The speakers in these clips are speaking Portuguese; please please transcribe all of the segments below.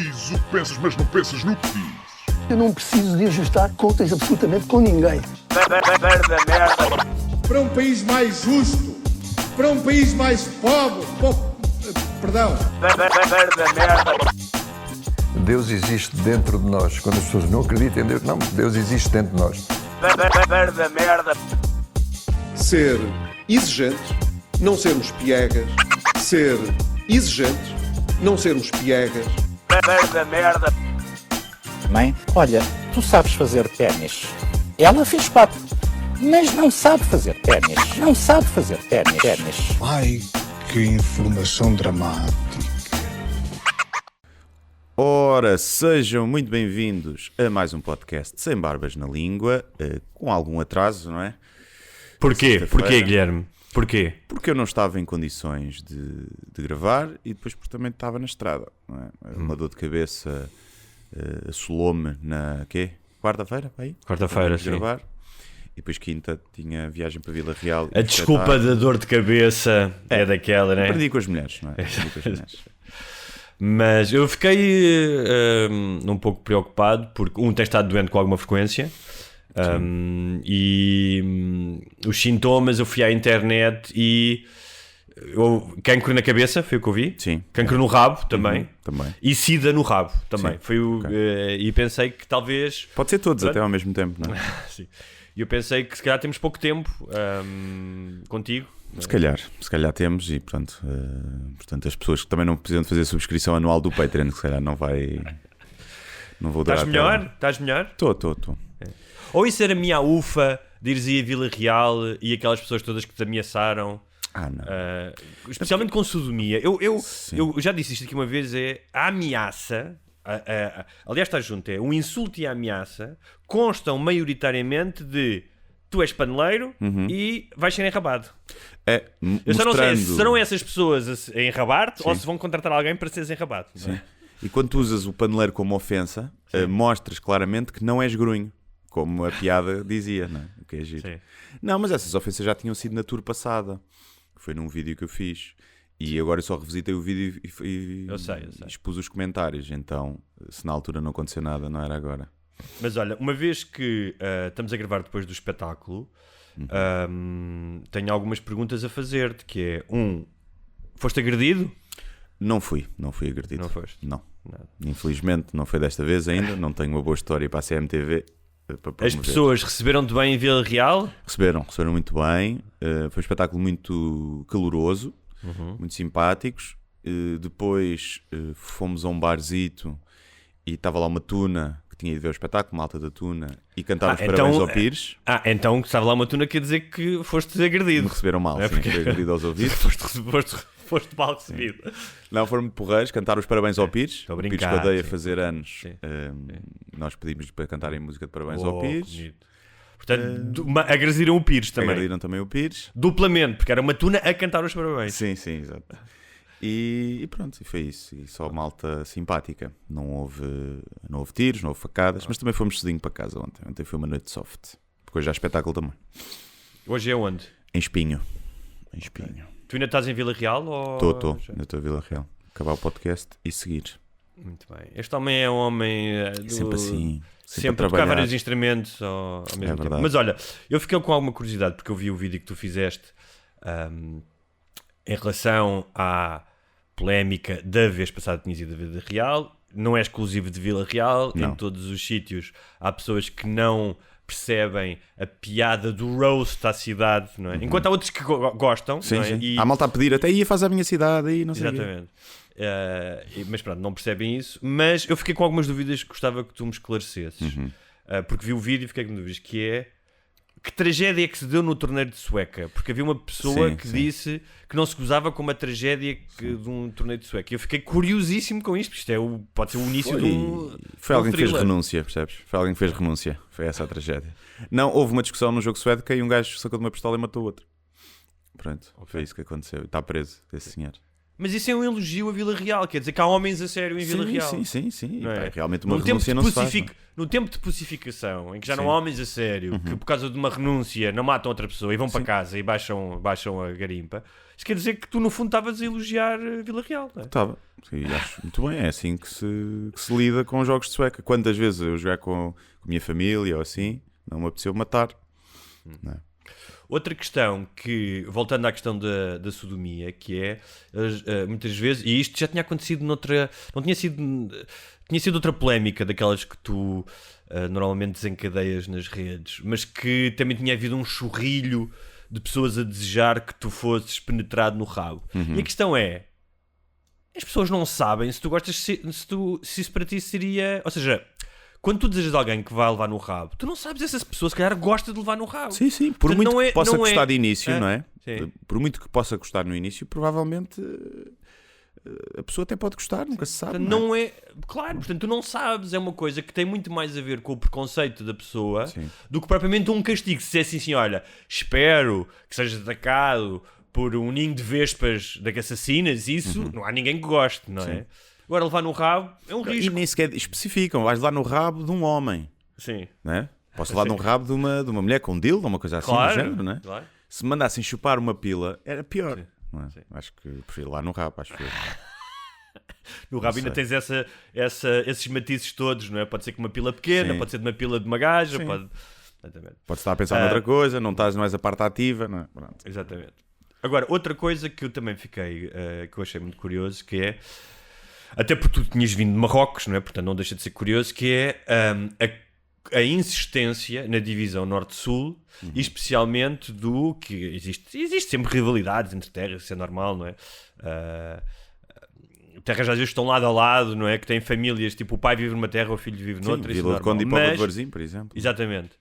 Diz o que pensas, mas não pensas no que dizes. Eu não preciso de ajustar contas absolutamente com ninguém. Para um país mais justo, para um país mais pobre, perdão. Deus existe dentro de nós. Quando as pessoas não acreditam em Deus, não, Deus existe dentro de nós. Ser exigente, não sermos piegas. Ser exigente, não sermos piegas. Mãe, olha, tu sabes fazer ténis. Ela fez 4, mas não sabe fazer ténis. Não sabe fazer ténis. Ai, que informação dramática. Ora, sejam muito bem-vindos a mais um podcast Sem Barbas na Língua, com algum atraso, não é? Porquê? Porquê, Guilherme? Porquê? Porque eu não estava em condições de gravar e depois porque também estava na estrada, não é? Uma dor de cabeça assolou-me na quarta-feira, aí? Quarta-feira, sim. Gravar. E depois quinta tinha viagem para Vila Real. A desculpa da dor de cabeça é daquela, não é? Aprendi com as mulheres, não é? Aprendi com as mulheres. Mas eu fiquei um pouco preocupado porque tem estado doente com alguma frequência e os sintomas, eu fui à internet e cancro na cabeça, foi o que eu vi. Sim. Cancro no rabo também. Também. E sida no rabo também. Sim. Foi e pensei que talvez... Pode ser todos até ao mesmo tempo, não é? Sim. E eu pensei que se calhar temos pouco tempo contigo. Se calhar temos e portanto as pessoas que também não precisam de fazer a subscrição anual do Patreon, se calhar não vou dar. Estás melhor? Estou. Ou isso era a minha ufa de ires a Vila Real e aquelas pessoas todas que te ameaçaram? Não. Especialmente com sodomia. Eu já disse isto aqui uma vez, a ameaça... aliás, está junto, o insulto e a ameaça constam maioritariamente de tu és paneleiro e vais ser enrabado. Eu só não sei se serão essas pessoas a enrabar-te ou se vão contratar alguém para seres enrabado. Não é? E quando tu usas o paneleiro como ofensa, mostras claramente que não és grunho, como a piada dizia, não é? O que é giro. Sim. Não, mas essas ofensas já tinham sido na tour passada, que foi num vídeo que eu fiz. E agora eu só revisitei o vídeo e eu sei. expus os comentários. Então, se na altura não aconteceu nada, não era agora. Mas olha, uma vez que estamos a gravar depois do espetáculo, tenho algumas perguntas a fazer-te, que é, foste agredido? Não fui agredido. Não foste? Não. Nada. Infelizmente, não foi desta vez ainda. Não tenho uma boa história para a CMTV. As pessoas receberam-te bem em Vila Real? Receberam muito bem. Foi um espetáculo muito caloroso. Muito simpáticos. Depois fomos a um barzito e estava lá uma tuna que tinha ido ver o espetáculo, uma alta da tuna, e cantaram os parabéns ao Pires. Então estava lá uma tuna, quer dizer que foste agredido. Me receberam mal, sim, porque... fui agredido aos ouvidos. foste mal recebido. Sim. Não, foram muito porreiros, cantaram os parabéns ao Pires. Estou a O brincar, Pires Padeia a sim. fazer anos. Nós pedimos para cantarem música de parabéns ao Pires. Portanto, agrediram o Pires também. Agrediram também o Pires. Duplamente, porque era uma tuna a cantar os parabéns. Sim, exato. E pronto, e foi isso. E só malta simpática. Não houve tiros, não houve facadas, mas também fomos cedinho para casa ontem. Ontem foi uma noite soft. Porque hoje há espetáculo também. Hoje é onde? Em Espinho. Okay. Tu ainda estás em Vila Real? Estou. Ainda estou em Vila Real. Acabar o podcast e seguir. Muito bem. Este homem é um homem... Sempre assim. Sempre a tocar vários instrumentos ao mesmo tempo. Verdade. Mas olha, eu fiquei com alguma curiosidade porque eu vi o vídeo que tu fizeste em relação à polémica da vez passada que tinhas ido a Vila Real. Não é exclusivo de Vila Real. Não. Em todos os sítios há pessoas que não percebem a piada do roast à cidade, não é? Enquanto há outros que gostam. Sim, não é? sim. E... Há malta a pedir até ia faz a minha cidade e não sei. Exatamente. Mas pronto, não percebem isso. Mas eu fiquei com algumas dúvidas que gostava que tu me esclarecesses. Porque vi o vídeo e fiquei com dúvidas, que é que tragédia é que se deu no torneio de Sueca? Porque havia uma pessoa que disse que não se gozava com uma tragédia de um torneio de Sueca. E eu fiquei curiosíssimo com isto. Isto pode ser o início de um... Foi alguém que fez renúncia, percebes? Foi alguém que fez renúncia. Foi essa a tragédia. Não, houve uma discussão no jogo sueco e um gajo sacou de uma pistola e matou o outro. Pronto, foi isso que aconteceu. Está preso, esse senhor. Mas isso é um elogio a Vila Real, quer dizer que há homens a sério em Vila Real. Sim. Não é? Pá, realmente uma Num tempo renúncia de não se faz. No tempo de pacificação, em que já não Sim. há homens a sério, que por causa de uma renúncia não matam outra pessoa e vão para casa e baixam a garimpa, isso quer dizer que tu no fundo estavas a elogiar Vila Real, não é? Estava. Sim, acho muito bem. É assim que se lida com jogos de sueca. Quantas vezes eu jogar com a minha família ou assim, não me apeteceu matar. Não é? Outra questão que, voltando à questão da sodomia, que é, muitas vezes, e isto já tinha acontecido noutra, não tinha sido outra polémica daquelas que tu normalmente desencadeias nas redes, mas que também tinha havido um chorrilho de pessoas a desejar que tu fosses penetrado no rabo. E a questão é, as pessoas não sabem se tu gostas, se isso para ti seria, ou seja, quando tu desejas de alguém que vai levar no rabo, tu não sabes se essa pessoa se calhar gosta de levar no rabo. Sim. Por Portanto, muito não é- que possa não gostar é- de início, não é? Sim. Por muito que possa gostar no início, provavelmente a pessoa até pode gostar, nunca se sabe. Portanto, não é. Claro, portanto, tu não sabes, é uma coisa que tem muito mais a ver com o preconceito da pessoa Sim. do que propriamente um castigo. Se é assim, olha, espero que sejas atacado por um ninho de vespas de assassinas, isso não há ninguém que goste, não é? Agora, levar no rabo é um E risco. nem sequer especificam, vais lá no rabo de um homem, Sim, não é? Posso levar no rabo de uma mulher com dildo ou uma coisa assim claro. do género, não é? Claro. Se me mandassem chupar uma pila, era pior. Sim. Não é? Sim. Acho que prefiro lá no rabo, acho que No rabo ainda tens esses matizes todos, não é? Pode ser com uma pila pequena, Sim. pode ser de uma pila de uma gaja, Sim. pode. Exatamente. Podes estar a pensar noutra coisa, não és a parte ativa, não é? Pronto. Exatamente. Agora, outra coisa que eu também fiquei, que eu achei muito curioso, que é, até porque tu tinhas vindo de Marrocos, não é? Portanto, não deixa de ser curioso, que é a insistência na divisão Norte-Sul, e especialmente do que existe sempre rivalidades entre terras, isso é normal, não é? Terras às vezes estão lado a lado, não é? Que têm famílias, tipo o pai vive numa terra, o filho vive Sim, noutra, isso é Vila de normal. Conde e Póvoa de Mas- Varzim, por exemplo. Exatamente.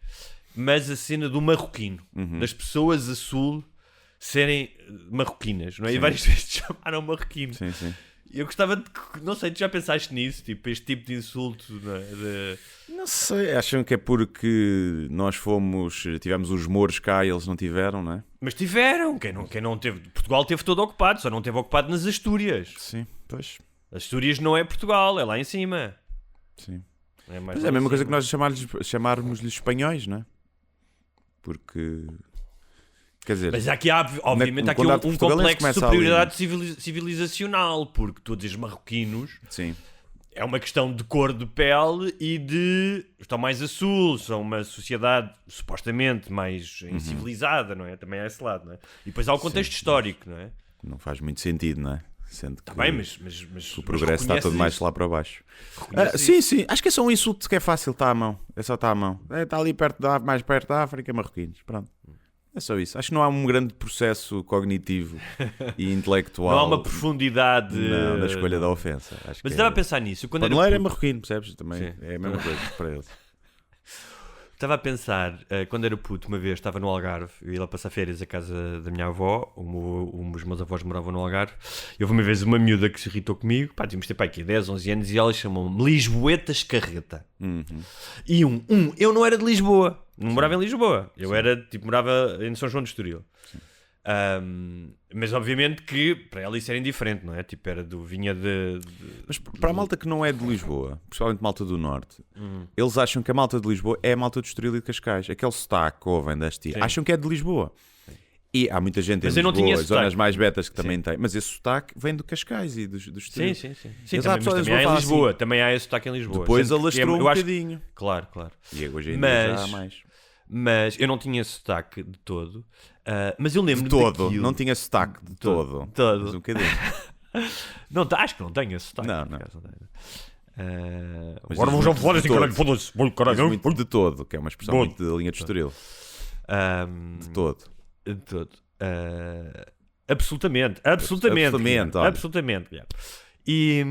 Mas a cena do marroquino, das pessoas a sul serem marroquinas, não é? E várias vezes chamaram marroquino. Sim. Eu gostava de... Não sei, tu já pensaste nisso? Tipo, este tipo de insulto, não é? Não sei, acham que é porque nós tivemos os mouros cá e eles não tiveram, não é? Mas tiveram. Quem não teve... Portugal teve todo ocupado, só não teve ocupado nas Astúrias. Sim, pois. As Astúrias não é Portugal, é lá em cima. Sim. É, mais Mas lá é a mesma em coisa que cima. nós chamarmos-lhes espanhóis, não é? Porque... Quer dizer... Mas aqui há, obviamente, há aqui quando há um portugalense complexo de começa ali, superioridade civilizacional, porque tu a dizes marroquinos... Sim. É uma questão de cor de pele e de... Estão mais a sul, são uma sociedade supostamente mais incivilizada, não é? Também há esse lado, não é? E depois há o contexto histórico, não é? Não faz muito sentido, não é? Sendo Está que bem, mas o progresso está todo mais lá para baixo. Reconheces Sim. Acho que é só um insulto que é fácil, está à mão. É só está à mão. Está ali mais perto da África, marroquinos. Pronto. É só isso. Acho que não há um grande processo cognitivo e intelectual. Não há uma profundidade... na escolha da ofensa. Acho Mas que estava a pensar nisso. Quando era Paneleiro é puto- marroquino, percebes? Também Sim. é a mesma coisa para eles. Estava a pensar, quando era puto, uma vez estava no Algarve, eu ia lá passar férias à casa da minha avó, os meus avós moravam no Algarve, e houve uma vez uma miúda que se irritou comigo, pá, tínhamos tempo aqui 10, 11 anos, e ela chamou-me Lisboeta Escarreta. E eu não era de Lisboa, não morava em Lisboa, eu era, tipo, morava em São João de Estoril. Mas obviamente que para ela isso era indiferente, não é? Tipo, vinha de... Mas para a malta que não é de Lisboa, principalmente malta do Norte, eles acham que a malta de Lisboa é a malta do Estoril e de Cascais. Aquele sotaque que ouvem das tias, acham que é de Lisboa. E há muita gente Mas em eu não Lisboa, tinha esse zonas sotaque. mais betas que também têm. Mas esse sotaque vem do Cascais e do Estoril. Sim. Eles, mas Também há em Lisboa, também há esse sotaque em Lisboa. Depois Sendo que alastrou um eu acho- bocadinho. Claro. E hoje em dia Mas- já há mais. Mas eu não tinha esse sotaque de todo. Mas eu lembro De todo. daquilo. Não tinha sotaque de todo. Todo. Mas um bocadinho. Não, acho que não tenho esse sotaque. Não. por acaso, não tenho. Mas Agora diz vão já muito falar de assim, todo. caralho, foda-se, vou Mas caralho. muito de todo, que é uma expressão Todo. muito da linha de Estoril. De todo. De todo. Absolutamente. Guilherme. olha. Absolutamente. Guilherme. E,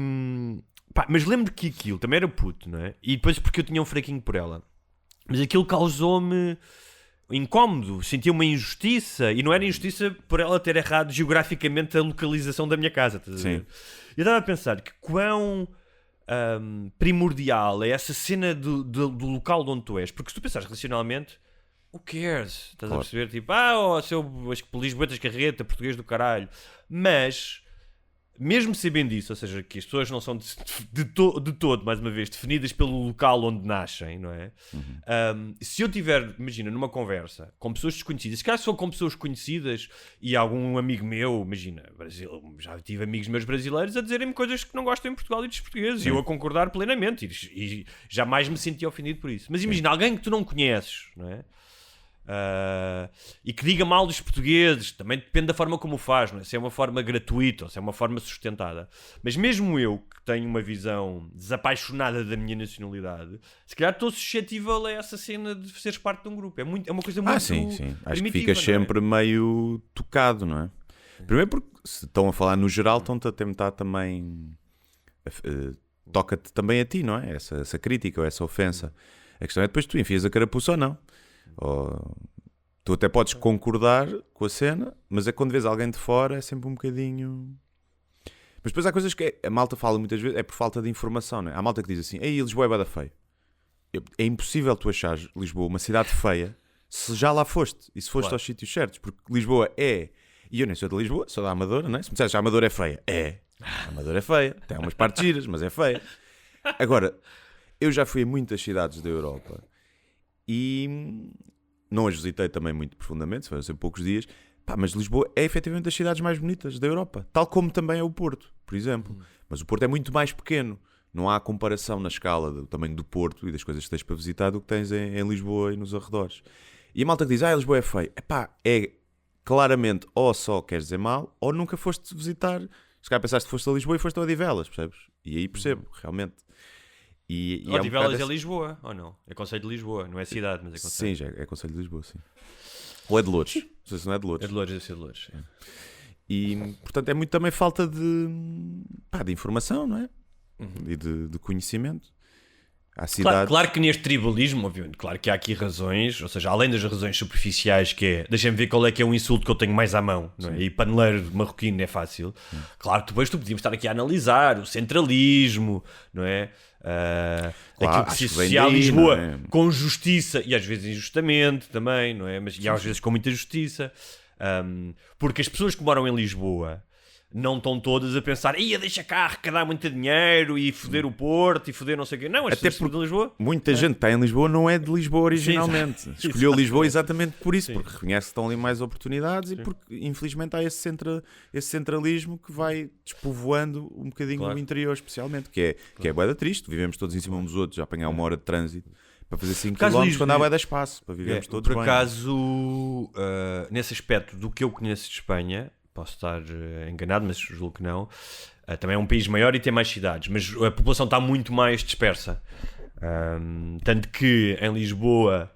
pá, mas lembro que aquilo também era puto, não é? E depois porque eu tinha um fraquinho por ela. Mas aquilo causou-me incómodo, sentia uma injustiça, e não era injustiça por ela ter errado geograficamente a localização da minha casa, estás a ver? Sim. Eu estava a pensar que quão primordial é essa cena do local de onde tu és, porque se tu pensares racionalmente, who cares? Estás a Claro. perceber? Tipo, seu Lisboeta Escarreta, português do caralho. Mas mesmo sabendo disso, ou seja, que as pessoas não são de todo, mais uma vez, definidas pelo local onde nascem, não é? Se eu tiver, imagina, numa conversa com pessoas desconhecidas, se calhar sou com pessoas conhecidas e algum amigo meu, imagina, já tive amigos meus brasileiros a dizerem-me coisas que não gostam em Portugal e dos portugueses, e eu a concordar plenamente, e jamais me senti ofendido por isso. Mas imagina, alguém que tu não conheces, não é? E que diga mal dos portugueses, também depende da forma como o faz, não é? Se é uma forma gratuita ou se é uma forma sustentada. Mas mesmo eu, que tenho uma visão desapaixonada da minha nacionalidade, se calhar estou suscetível a essa cena de seres parte de um grupo. É uma coisa muito sim. Acho que primitiva, ficas sempre meio tocado, não é? Primeiro porque se estão a falar no geral, estão-te a tentar também toca-te também a ti, não é? Essa crítica ou essa ofensa. A questão é depois tu enfias a carapuça ou não. Ou tu até podes concordar com a cena, mas é quando vês alguém de fora é sempre um bocadinho... Mas depois há coisas que a malta fala muitas vezes, é por falta de informação, não é? Há malta que diz assim, ei, Lisboa é bué da feia. É impossível tu achares Lisboa uma cidade feia se já lá foste e se foste aos sítios certos, porque Lisboa é... E eu nem sou de Lisboa, sou da Amadora, não é? Se me disseres a Amadora é feia, a Amadora é feia, tem umas partes giras, mas é feia. Agora, eu já fui a muitas cidades da Europa e não as visitei também muito profundamente, foram sempre poucos dias, mas Lisboa é efetivamente das cidades mais bonitas da Europa, tal como também é o Porto, por exemplo. Mas o Porto é muito mais pequeno, não há comparação na escala do tamanho do Porto e das coisas que tens para visitar do que tens em Lisboa e nos arredores. E a malta que diz, Lisboa é feia, é claramente ou só queres dizer mal, ou nunca foste visitar, se calhar pensaste que foste a Lisboa e foste a Odivelas, percebes? E aí percebo, realmente. Odivelas é Lisboa, ou não? É Concelho de Lisboa, não é cidade, mas é Concelho. Sim, já é Concelho de Lisboa, sim. Ou é de Loures? Não sei se não é de Loures. É de Loures, deve ser de Loures. É. E, portanto, é muito também falta de informação, não é? E de conhecimento. Há cidades... Claro que neste tribalismo, obviamente, claro que há aqui razões, ou seja, além das razões superficiais, que é, deixem-me ver qual é que é o insulto que eu tenho mais à mão, não é? E paneleiro marroquino é fácil. Claro que depois tu podíamos estar aqui a analisar o centralismo, não é? Aquilo que se associa a Lisboa com justiça e às vezes injustamente também, não é? E às vezes com muita justiça, porque as pessoas que moram em Lisboa não estão todas a pensar, deixa cá arrecadar muito dinheiro e foder o Porto e foder não sei o quê. Não, até porque de Lisboa, muita gente que está em Lisboa não é de Lisboa originalmente. Sim, escolheu Lisboa exatamente por isso, porque reconhece que estão ali mais oportunidades e porque infelizmente há esse centralismo que vai despovoando um bocadinho o interior, especialmente, que é bué da triste. Vivemos todos em cima uns dos outros, a apanhar uma hora de trânsito para fazer 5 km quando há bué da espaço, para vivermos todos por bem. Por acaso, nesse aspecto do que eu conheço de Espanha, posso estar enganado, mas julgo que não. Também é um país maior e tem mais cidades, mas a população está muito mais dispersa. Tanto que em Lisboa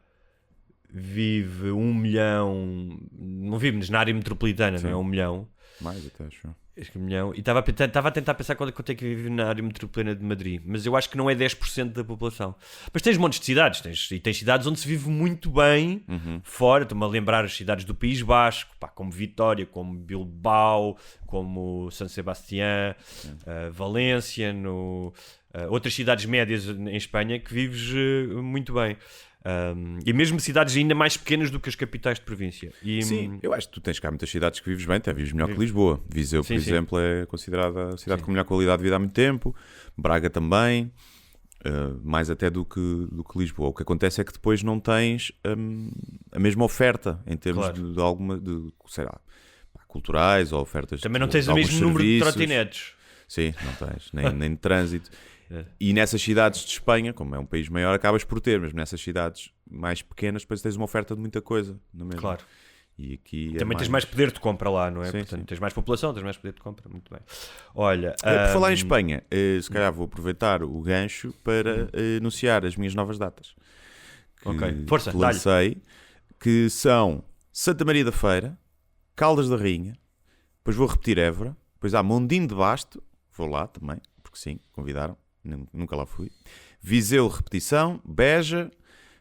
vive 1 milhão, não vive, mas na área metropolitana, não é 1 milhão. Mais até, acho. Acho que 1 milhão. E estava a tentar pensar quanto é que vive na área metropolitana de Madrid, mas eu acho que não é 10% da população. Mas tens montes de cidades, tens cidades onde se vive muito bem fora. Estou-me a lembrar as cidades do País Basco, como Vitória, como Bilbao, como San Sebastián, Valência, outras cidades médias em Espanha que vives muito bem. E mesmo cidades ainda mais pequenas do que as capitais de província. Sim, eu acho que tu tens cá muitas cidades que vives bem, até vives melhor que Lisboa. Viseu, por exemplo, é considerada a cidade com melhor qualidade de vida há muito tempo. Braga também, mais até do que Lisboa. O que acontece é que depois não tens a mesma oferta em termos de alguma, sei lá, culturais ou ofertas. Também não tens o mesmo número de trotinetes. Sim, não tens, nem de trânsito. E nessas cidades de Espanha, como é um país maior, acabas por ter, mas nessas cidades mais pequenas depois tens uma oferta de muita coisa, não é mesmo? Claro. E aqui também tens mais poder de compra lá, não é? Portanto, tens mais população, tens mais poder de compra, muito bem. Olha, por falar em Espanha, se calhar vou aproveitar o gancho para anunciar as minhas novas datas. Força, que lancei, que são Santa Maria da Feira, Caldas da Rainha, depois vou repetir Évora, depois há Mondinho de Basto, vou lá também, porque sim, convidaram. Nunca lá fui. Viseu, repetição. Beja,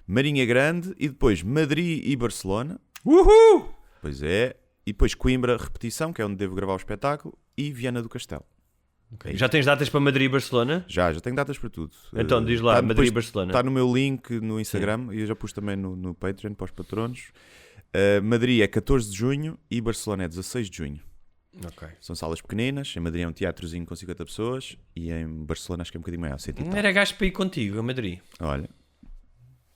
Marinha Grande e depois Madrid e Barcelona. Uhul! Pois é. E depois Coimbra, repetição, que é onde devo gravar o espetáculo, e Viana do Castelo. Okay. Já tens datas para Madrid e Barcelona? Já tenho datas para tudo. Então diz lá, Madrid e Barcelona. Está no meu link no Instagram e eu já pus também no Patreon para os patronos. Madrid é 14 de junho e Barcelona é 16 de junho. Ok. São salas pequeninas, em Madrid é um teatrozinho com 50 pessoas e em Barcelona acho que é um bocadinho maior, 100 e Não tal. era gajo para ir contigo a Madrid? Olha,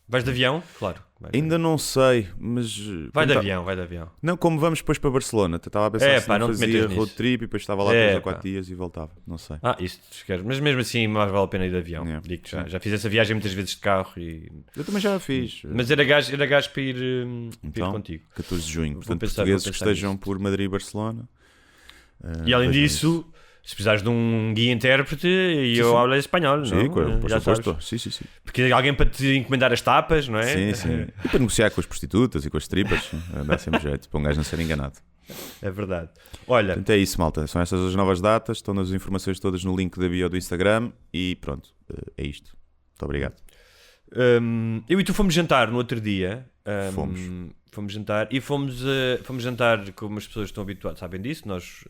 Vais de avião? Claro. ainda não sei, mas... Vai de como avião, vai de avião. Não, como vamos depois para Barcelona, estava a pensar se não te fazia metas nisso. road trip e depois estava lá 3 ou 4 dias e voltava, não sei. Isso te quero. Mas mesmo assim, mais vale a pena ir de avião. Yeah. Digo-te já fiz essa viagem muitas vezes de carro. Eu também já a fiz. Mas era gajo para ir, para ir Então, contigo. 14 de junho. Portanto, pensar portugueses que nisso. estejam por Madrid e Barcelona. E além vejam disso, se precisares de um guia intérprete, eu sim. hablo espanhol, Sim, não? Já sabes. Sim. Porque alguém para te encomendar as tapas, não é? Sim. E para negociar com as prostitutas e com as tripas, dá sempre jeito, para um gajo não ser enganado. É verdade. Olha, Portanto, é isso, malta. São essas as novas datas, estão as informações todas no link da bio do Instagram e pronto, é isto. Muito obrigado. eu e tu fomos jantar no outro dia. Fomos jantar e fomos jantar como as pessoas estão habituadas, sabem disso. Nós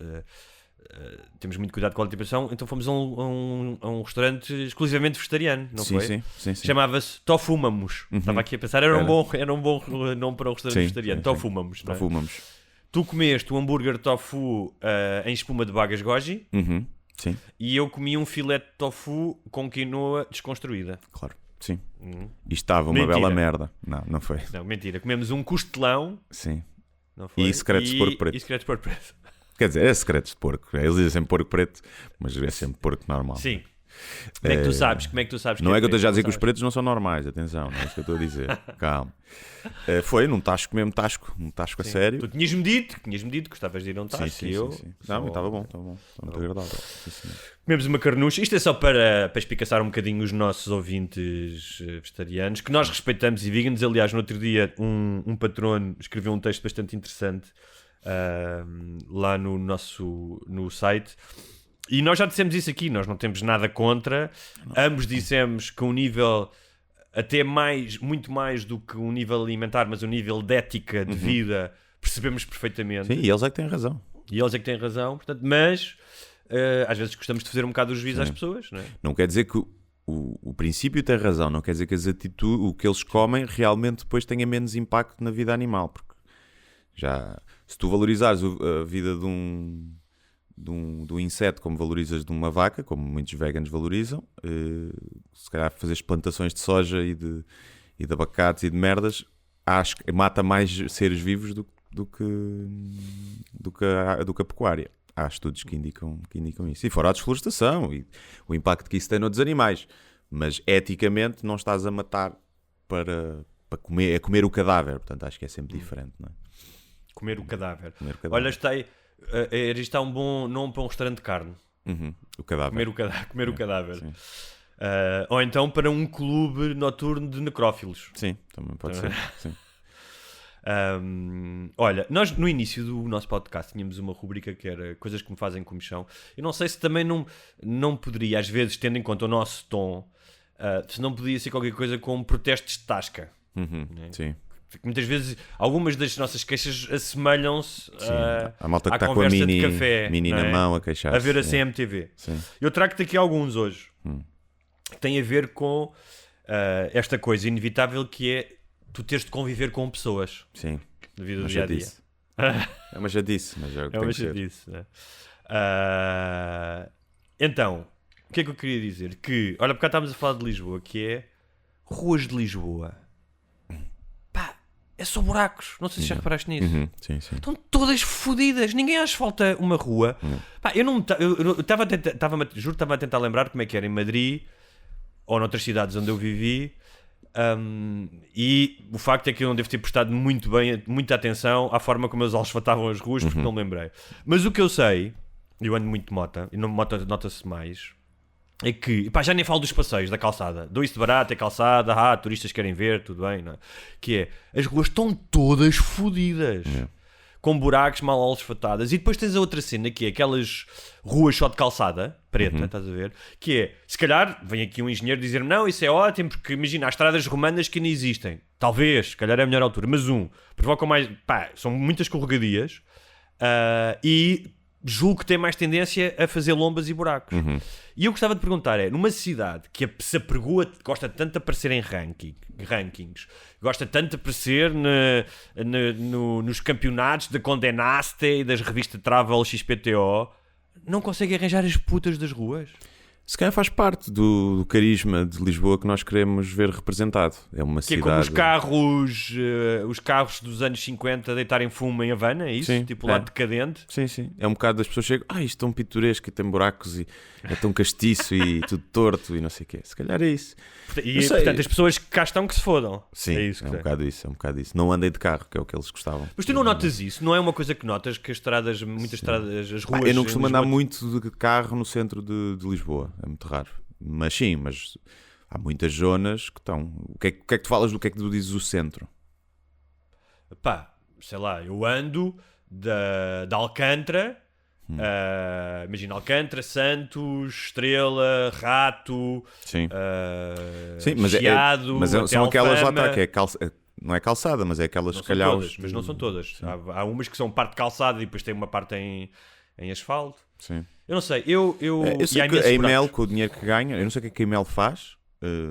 temos muito cuidado com a alimentação, então fomos a um restaurante exclusivamente vegetariano, não foi? Sim. Chamava-se Tofumamos. Estava aqui a pensar, era um bom nome para um restaurante vegetariano. Tofumamos. Não é? Tofumamos. Tu comeste um hambúrguer de tofu em espuma de bagas goji Sim, e eu comi um filé de tofu com quinoa desconstruída. claro. Sim. E estava uma Mentira. bela merda. Não foi. Não, mentira. Comemos um costelão. Sim. Não foi? E secretos de porco preto. E secretos de porco preto. Quer dizer, é secretos de porco. Eles dizem sempre porco preto, mas é sempre porco normal. Sim. Como é que tu sabes? Não é que eu esteja a dizer que os sabes? pretos não são normais, atenção, não é isso que eu estou a dizer. Calma. Foi num tasco mesmo, um tasco a sério. Tu tinhas-me dito que gostavas de ir a um tasco. Sim. E eu Não, estava bom. Estava muito agradável. Sim, senhor. comemos uma carnucha. Isto é só para espicaçar um bocadinho os nossos ouvintes vegetarianos, que nós respeitamos e veganos. Aliás, no outro dia um patrono escreveu um texto bastante interessante lá no site. E nós já dissemos isso aqui, nós não temos nada contra. Ambos dissemos que um nível até muito mais do que um nível alimentar, mas um nível de ética de vida, percebemos perfeitamente. Sim, e eles é que têm razão. Portanto, mas às vezes gostamos de fazer um bocado o juízo às pessoas, não é? Não quer dizer que o princípio tem razão, não quer dizer que as atitudes, o que eles comem, realmente depois tenha menos impacto na vida animal. Porque se tu valorizares a vida de um inseto como valorizas de uma vaca, como muitos veganos valorizam, se calhar fazer plantações de soja e de abacates e de merdas, acho que mata mais seres vivos do que a pecuária. Há estudos que indicam isso. E fora a desflorestação e o impacto que isso tem noutros animais. Mas eticamente não estás a matar para comer o cadáver. Portanto, acho que é sempre diferente, não é? Comer o cadáver. Olha, Isto está um bom nome para um restaurante de carne. o cadáver. Comer o cadáver. Sim. Ou então para um clube noturno de necrófilos. Sim, também pode ser. Sim. Olha, nós no início do nosso podcast tínhamos uma rubrica que era coisas que me fazem comichão. Eu não sei se também não poderia, às vezes, tendo em conta o nosso tom, se não podia ser qualquer coisa como protestos de tasca. Né? Sim. Muitas vezes, algumas das nossas queixas assemelham-se A malta que à está com a conversa mini, de café, mini não na é? mão a queixar-se. A ver a CMTV. Sim. Eu trago-te aqui alguns hoje. Que têm a ver com esta coisa inevitável que é tu teres de conviver com pessoas. Sim. Na vida do Uma dia-a-dia. jadice. É uma jadice, mas é o que É tem uma que ser. chatice, né? Então, o que é que eu queria dizer? Que, olha, porque cá estávamos a falar de Lisboa, que é ruas de Lisboa. Pá, é só buracos. Não sei se já reparaste nisso. Sim, sim. Estão todas fodidas. Ninguém asfalta uma rua. Pá, eu estava a tentar lembrar como é que era em Madrid ou noutras cidades onde eu vivi. E o facto é que eu não devo ter prestado muita atenção à forma como eles asfaltavam as ruas, porque não me lembrei. Mas o que eu sei, eu ando muito de moto, e não moto nota-se mais, é que, pá, já nem falo dos passeios da calçada, dou isso de barato, é calçada, turistas querem ver, tudo bem, não é? Que é, as ruas estão todas fodidas, com buracos mal asfaltadas, e depois tens a outra cena, que é aquelas ruas só de calçada preta, estás a ver? Que é, se calhar, vem aqui um engenheiro dizer-me, não, isso é ótimo, porque imagina, há estradas romanas que ainda existem, talvez, se calhar é a melhor altura, mas provocam mais, pá, são muitas escorregadias, e julgo que tem mais tendência a fazer lombas e buracos. E eu gostava de perguntar, numa cidade que se apregoa, gosta tanto de aparecer em rankings, gosta tanto de aparecer nos campeonatos da Condé Nast e das revistas Travel XPTO, não consegue arranjar as putas das ruas? Se calhar faz parte do carisma de Lisboa que nós queremos ver representado. É uma Que é cidade... como os carros dos anos 50 deitarem fumo em Havana, é isso? Sim, Tipo lá decadente. Sim, sim. É um bocado das pessoas chegam, isto é tão pitoresco e tem buracos e é tão castiço e tudo torto e não sei o quê. Se calhar é isso. E, portanto, as pessoas que cá estão que se fodam. Sim, é isso que um bocado isso. Não andem de carro, que é o que eles gostavam. Mas tu não notas isso? Não é uma coisa que notas que as estradas, muitas estradas, as ruas... Eu não costumo em andar Lisboa- muito de carro no centro de Lisboa. É muito raro. Mas sim, mas há muitas zonas que estão... O que é que tu falas do que é que tu dizes o centro? Pá, sei lá, eu ando da Alcântara, imagina Alcântara, Santos, Estrela, Rato, Sim. Sim, mas, Chiado, mas até são aquelas lá Alfama. está, que é não é calçada, mas é aquelas Não se são calhar todas, mas não são todas. Há umas que são parte calçada e depois tem uma parte em asfalto. Sim. Eu não sei, eu Eu sei e há que a imensos Imel, buracos. com o dinheiro que ganha, eu não sei o que é que a Imel faz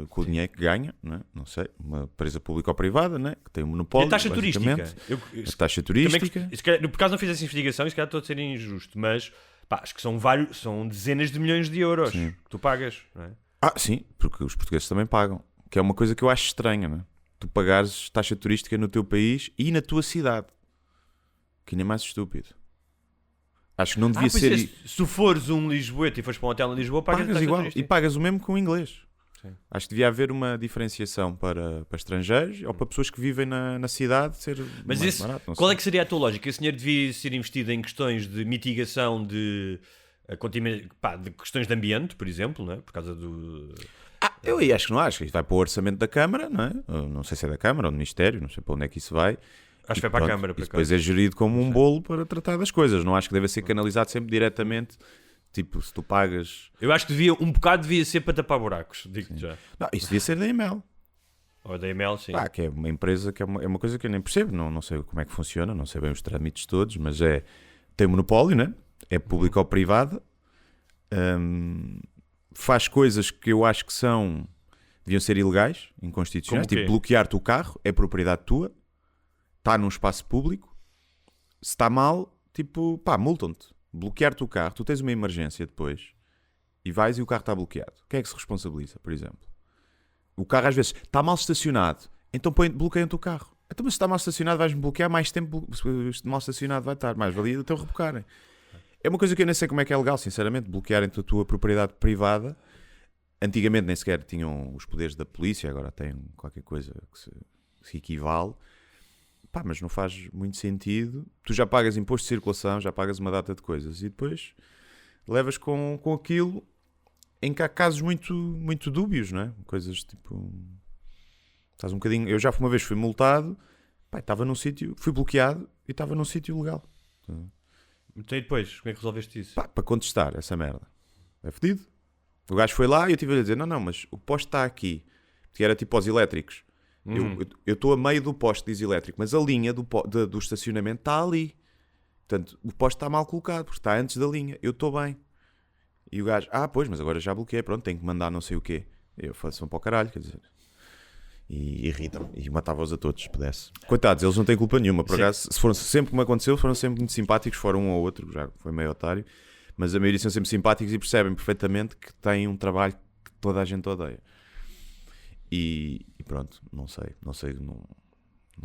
com o dinheiro que ganha, não sei, uma empresa pública ou privada, né? Que tem um E monopólio. a taxa turística. basicamente. A taxa turística. Também, se calhar, por acaso não fiz essa investigação e se calhar estou a ser injusto, mas pá, acho que são dezenas de milhões de euros que tu pagas, não é? Sim, porque os portugueses também pagam. Que é uma coisa que eu acho estranha, né? Tu pagares taxa turística no teu país e na tua cidade. Que ainda é mais estúpido. Acho que não devia Pois ser. é, se tu fores um lisboeta e fores para um hotel em Lisboa, pagas Pagas taxa igual. turística. E pagas o mesmo com o inglês. Sim. Acho que devia haver uma diferenciação para estrangeiros ou para pessoas que vivem na cidade ser Mas mais isso, barato. Não qual sei. é que seria a tua lógica? Esse dinheiro devia ser investido em questões de mitigação de questões de ambiente, por exemplo, não é? Por causa do... Eu aí acho que não acho. Isto vai para o orçamento da Câmara, não é? Eu não sei se é da Câmara ou do Ministério, não sei para onde é que isso vai. Acho que E vai para a pronto, Câmara. e Por depois acaso. é gerido como um bolo para tratar das coisas. Não acho que deve ser canalizado sempre diretamente. Tipo, se tu pagas... Eu acho que um bocado devia ser para tapar buracos, digo-te já. Não, isso devia ser da Imel. Ou da EML, sim. Que é uma empresa que é uma coisa que eu nem percebo. Não sei como é que funciona, não sei bem os trâmites todos, mas tem monopólio, né? É público ou privada. Faz coisas que eu acho que deviam ser ilegais, inconstitucionais. Como o Tipo, quê? bloquear-te o carro é propriedade tua. Está num espaço público. Se está mal, tipo, multam-te. Bloquear-te o carro, tu tens uma emergência depois e vais e o carro está bloqueado. Quem é que se responsabiliza, por exemplo? O carro às vezes está mal estacionado, então bloqueiam-te o carro. Então, mas se está mal estacionado, vais-me bloquear mais tempo. Mal estacionado vai estar, mais valia até o rebocarem. É uma coisa que eu nem sei como é que é legal, sinceramente, bloquearem-te a tua propriedade privada. Antigamente nem sequer tinham os poderes da polícia, agora têm qualquer coisa que se equivale. Mas não faz muito sentido. Tu já pagas imposto de circulação, já pagas uma data de coisas e depois levas com aquilo em que há casos muito, muito dúbios, não é? Coisas tipo... Estás um bocadinho... Eu já uma vez fui multado, estava num sítio, fui bloqueado e estava num sítio legal. Então e depois, como é que resolveste isso? Para contestar essa merda. É fedido. O gajo foi lá e eu tive a dizer, não, mas o poste está aqui. Porque era tipo aos elétricos. Eu estou a meio do poste, diz elétrico, mas a linha do estacionamento está ali. Portanto, o poste está mal colocado, porque está antes da linha. Eu estou bem. E o gajo, pois, mas agora já bloqueei, pronto, tenho que mandar não sei o quê. Eu faço para o caralho, quer dizer. E irritam-me. E matava-os a todos, se pudesse. Coitados, eles não têm culpa nenhuma. Por acaso, sempre que me aconteceu, foram sempre muito simpáticos, fora um ou outro, já foi meio otário. Mas a maioria são sempre simpáticos e percebem perfeitamente que têm um trabalho que toda a gente odeia. E pronto, não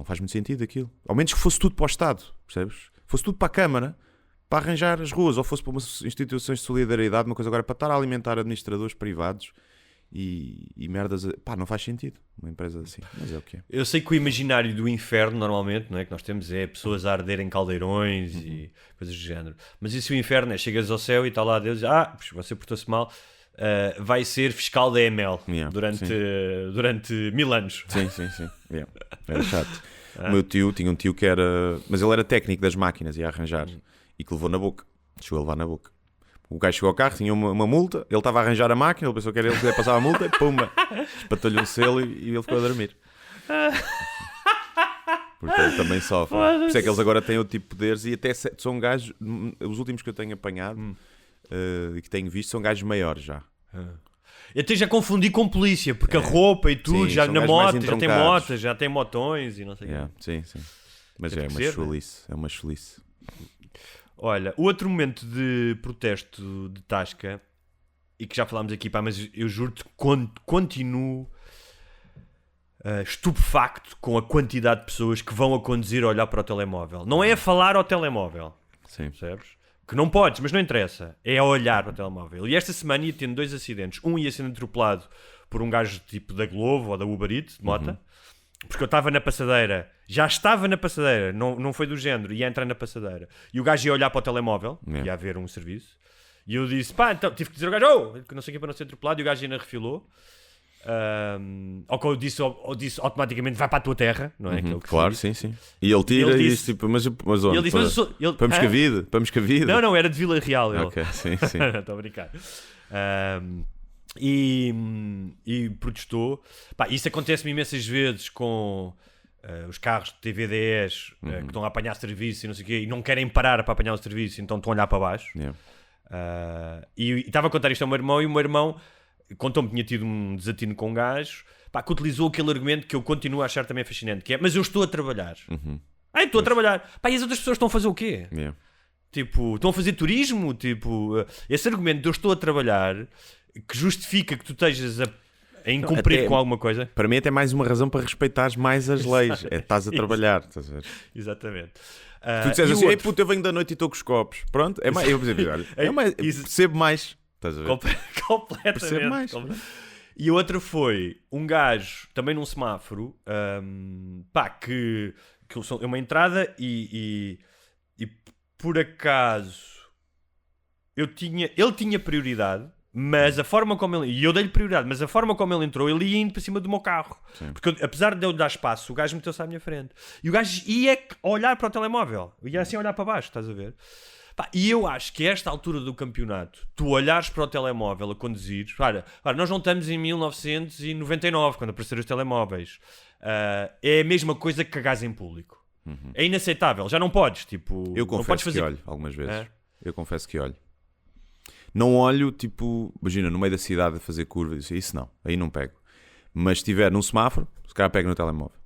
faz muito sentido aquilo. Ao menos que fosse tudo para o Estado, percebes? Fosse tudo para a Câmara, para arranjar as ruas, ou fosse para umas instituições de solidariedade, uma coisa agora para estar a alimentar administradores privados e merdas. Não faz sentido uma empresa assim, mas é o que é. Eu sei que o imaginário do inferno, normalmente, não é, que nós temos é pessoas a arder em caldeirões e coisas do género. Mas isso o inferno é, chegas ao céu e está lá Deus, você portou-se mal. Vai ser fiscal da EML durante 1000 anos. Sim. Yeah. Era chato. O meu tio tinha um tio que era... Mas ele era técnico das máquinas, ia arranjar. E que levou na boca. Chegou a levar na boca. O gajo chegou ao carro, tinha uma multa, ele estava a arranjar a máquina, ele pensou que era ele que ia passar a multa, e pumba, espatou-lhe um selo e ele ficou a dormir. Portanto, também sofrem. Por isso é que eles agora têm outro tipo de poderes e até são gajos, os últimos que eu tenho apanhado e que tenho visto são gajos maiores já. Eu até já confundi com polícia, porque a roupa e tudo, Sim, já são na gajos mais moto, já tem entroncados. motas, já tem motões e não sei o Yeah, quê. sim. Mas Tem é que uma ser, chulice, é uma chulice. Olha, o outro momento de protesto de Tasca, e que já falámos aqui, pá, mas eu juro-te, continuo estupefacto com a quantidade de pessoas que vão a conduzir a olhar para o telemóvel. Não é a falar ao telemóvel, Sim. percebes? Que não podes, mas não interessa. É a olhar para o telemóvel. E esta semana ia tendo 2 acidentes. Um ia sendo atropelado por um gajo tipo da Glovo ou da Uber Eats, de moto, porque eu estava na passadeira, já estava na passadeira, não foi do género, ia entrar na passadeira. E o gajo ia olhar para o telemóvel, ia haver um serviço. E eu disse, pá, então tive que dizer ao gajo, que não sei o que para não ser atropelado, e o gajo ainda refilou. Ao que eu disse automaticamente, vai para a tua terra, não é? Que é o que Claro, se sim. E ele tira Ele e disse- disse tipo, mas onde? Ele disse, mas eu sou- ele- Para Hã? Moscavide? Para Moscavide? Não, era de Vila Real. Ele. Ok, sim. Estou a brincar. E protestou. Pá, isso acontece-me imensas vezes com os carros de TVDs que estão a apanhar serviço e não sei o quê, e não querem parar para apanhar o serviço, então estão a olhar para baixo. Yeah. E estava a contar isto ao meu irmão, e o meu irmão contou-me que tinha tido um desatino com um gajo, pá, que utilizou aquele argumento que eu continuo a achar também fascinante, que é, mas eu estou a trabalhar. Estou a trabalhar. Pá, e as outras pessoas estão a fazer o quê? Yeah. Tipo, estão a fazer turismo? Tipo, esse argumento de eu estou a trabalhar, que justifica que tu estejas a incumprir até- com alguma coisa. Para mim até é mais uma razão para respeitares mais as leis. É estás a trabalhar, estás a ver? Exatamente. Tu disseres E o assim, ei outro? puto, eu venho da noite e estou com os copos. Pronto, é mais, eu percebo, olha, é mais, eu Isso- percebo mais. Estás a ver? Completamente. Percebo mais. E o outro foi um gajo, também num semáforo, pá, que é uma entrada e por acaso ele tinha prioridade, mas a forma como ele... E eu dei-lhe prioridade, mas a forma como ele entrou, ele ia indo para cima do meu carro. Sim. Porque apesar de eu dar espaço, o gajo meteu-se à minha frente. E o gajo ia olhar para o telemóvel. Ia assim olhar para baixo, estás a ver? Pá, e eu acho que a esta altura do campeonato, tu olhares para o telemóvel a conduzir... Ora, nós não estamos em 1999, quando apareceram os telemóveis. É a mesma coisa que cagares em público. É inaceitável. Já não podes, tipo... Eu não podes confesso fazer... que olho algumas vezes. É? Eu confesso que olho. Não olho, tipo, imagina, no meio da cidade a fazer curvas, isso não, aí não pego. Mas se estiver num semáforo, se calhar pego no telemóvel.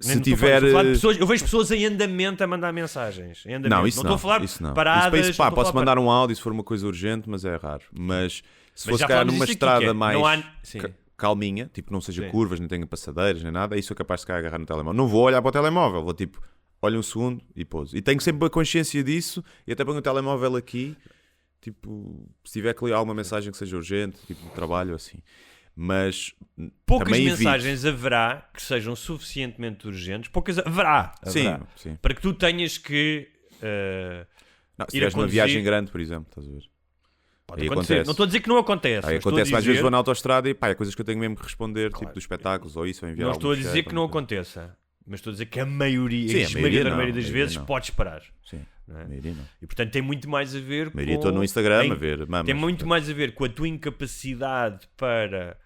Se tiver, eu vejo pessoas em andamento a mandar mensagens. Em andamento. Não, isso não. não. Estou a falar Isso não. paradas. Isso, pá, não estou a posso falar mandar um áudio se for uma coisa urgente, mas é raro. Mas se Mas fosse já calhar falámos numa disso aqui, que estrada é, mais não há... Sim. calminha, tipo não seja Sim. curvas, nem tenha passadeiras, nem nada, aí sou capaz de ficar a agarrar no telemóvel. Não vou olhar para o telemóvel, vou tipo, olho um segundo e pouso. E tenho sempre a consciência disso e até ponho o telemóvel aqui, tipo, se tiver que ler alguma mensagem que seja urgente, tipo de trabalho, assim. Mas Poucas também evito. mensagens haverá que sejam suficientemente urgentes. Poucas haverá. Sim. Para que tu tenhas que Não, se ir a estiveres numa conduzir. viagem grande, por exemplo, estás a ver? Pode Aí acontecer. acontece. Não estou a dizer que não acontece. Aí mas estou a acontece, às vezes dizer- vou na autoestrada e pá, é coisas que eu tenho mesmo que responder, tipo dos espetáculos ou isso, ou enviar Não estou a algum dizer cheque, que não alguma coisa. aconteça. Mas estou a dizer que a maioria, Sim, a esmagadora não, maioria das a vezes, não. podes parar. Sim, Não é? a maioria não. E portanto tem muito mais a ver A maioria com... estou no Instagram a ver mamas. Tem muito mais a ver com a tua incapacidade para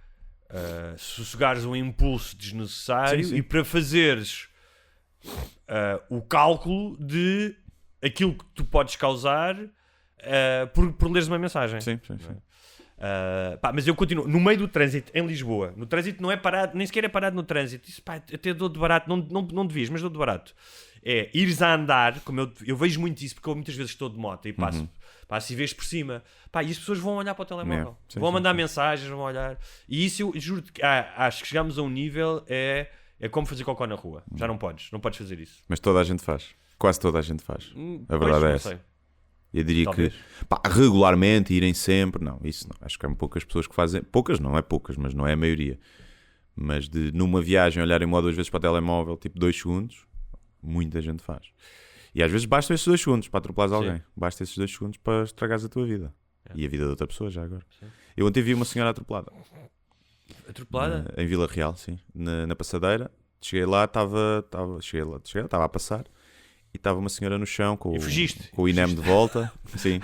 sossegares um impulso desnecessário Sim. e para fazeres o cálculo de aquilo que tu podes causar por leres uma mensagem. Sim. Pá, mas eu continuo no meio do trânsito em Lisboa. No trânsito não é parado, nem sequer é parado no trânsito. Isso, pá, até dou de barato, não devias, mas dou de barato. É ires a andar, como eu vejo muito isso, porque eu muitas vezes estou de moto e passo e vês por cima. Pá, e as pessoas vão olhar para o telemóvel, Sim, vão sim, mandar sim. mensagens, vão olhar. E isso eu juro que acho que chegamos a um nível, é como fazer cocó na rua. Já não podes fazer isso. Mas toda a gente faz. Quase toda a gente faz. A verdade Pois, é não essa. sei. Eu diria Talvez. que pá, regularmente irem sempre, não, isso não. Acho que há poucas pessoas que fazem. Poucas, não é poucas, mas não é a maioria. Mas de numa viagem olharem uma ou duas vezes para o telemóvel, tipo 2 segundos, muita gente faz. E às vezes bastam esses 2 segundos para atropelares Sim. alguém. Basta esses 2 segundos para estragares a tua vida. E a vida de outra pessoa já agora. Sim. Eu ontem vi uma senhora atropelada. Atropelada? Em Vila Real, sim. Na passadeira. Cheguei lá, estava a passar. E estava uma senhora no chão com, E fugiste? com o INEM de volta. Sim.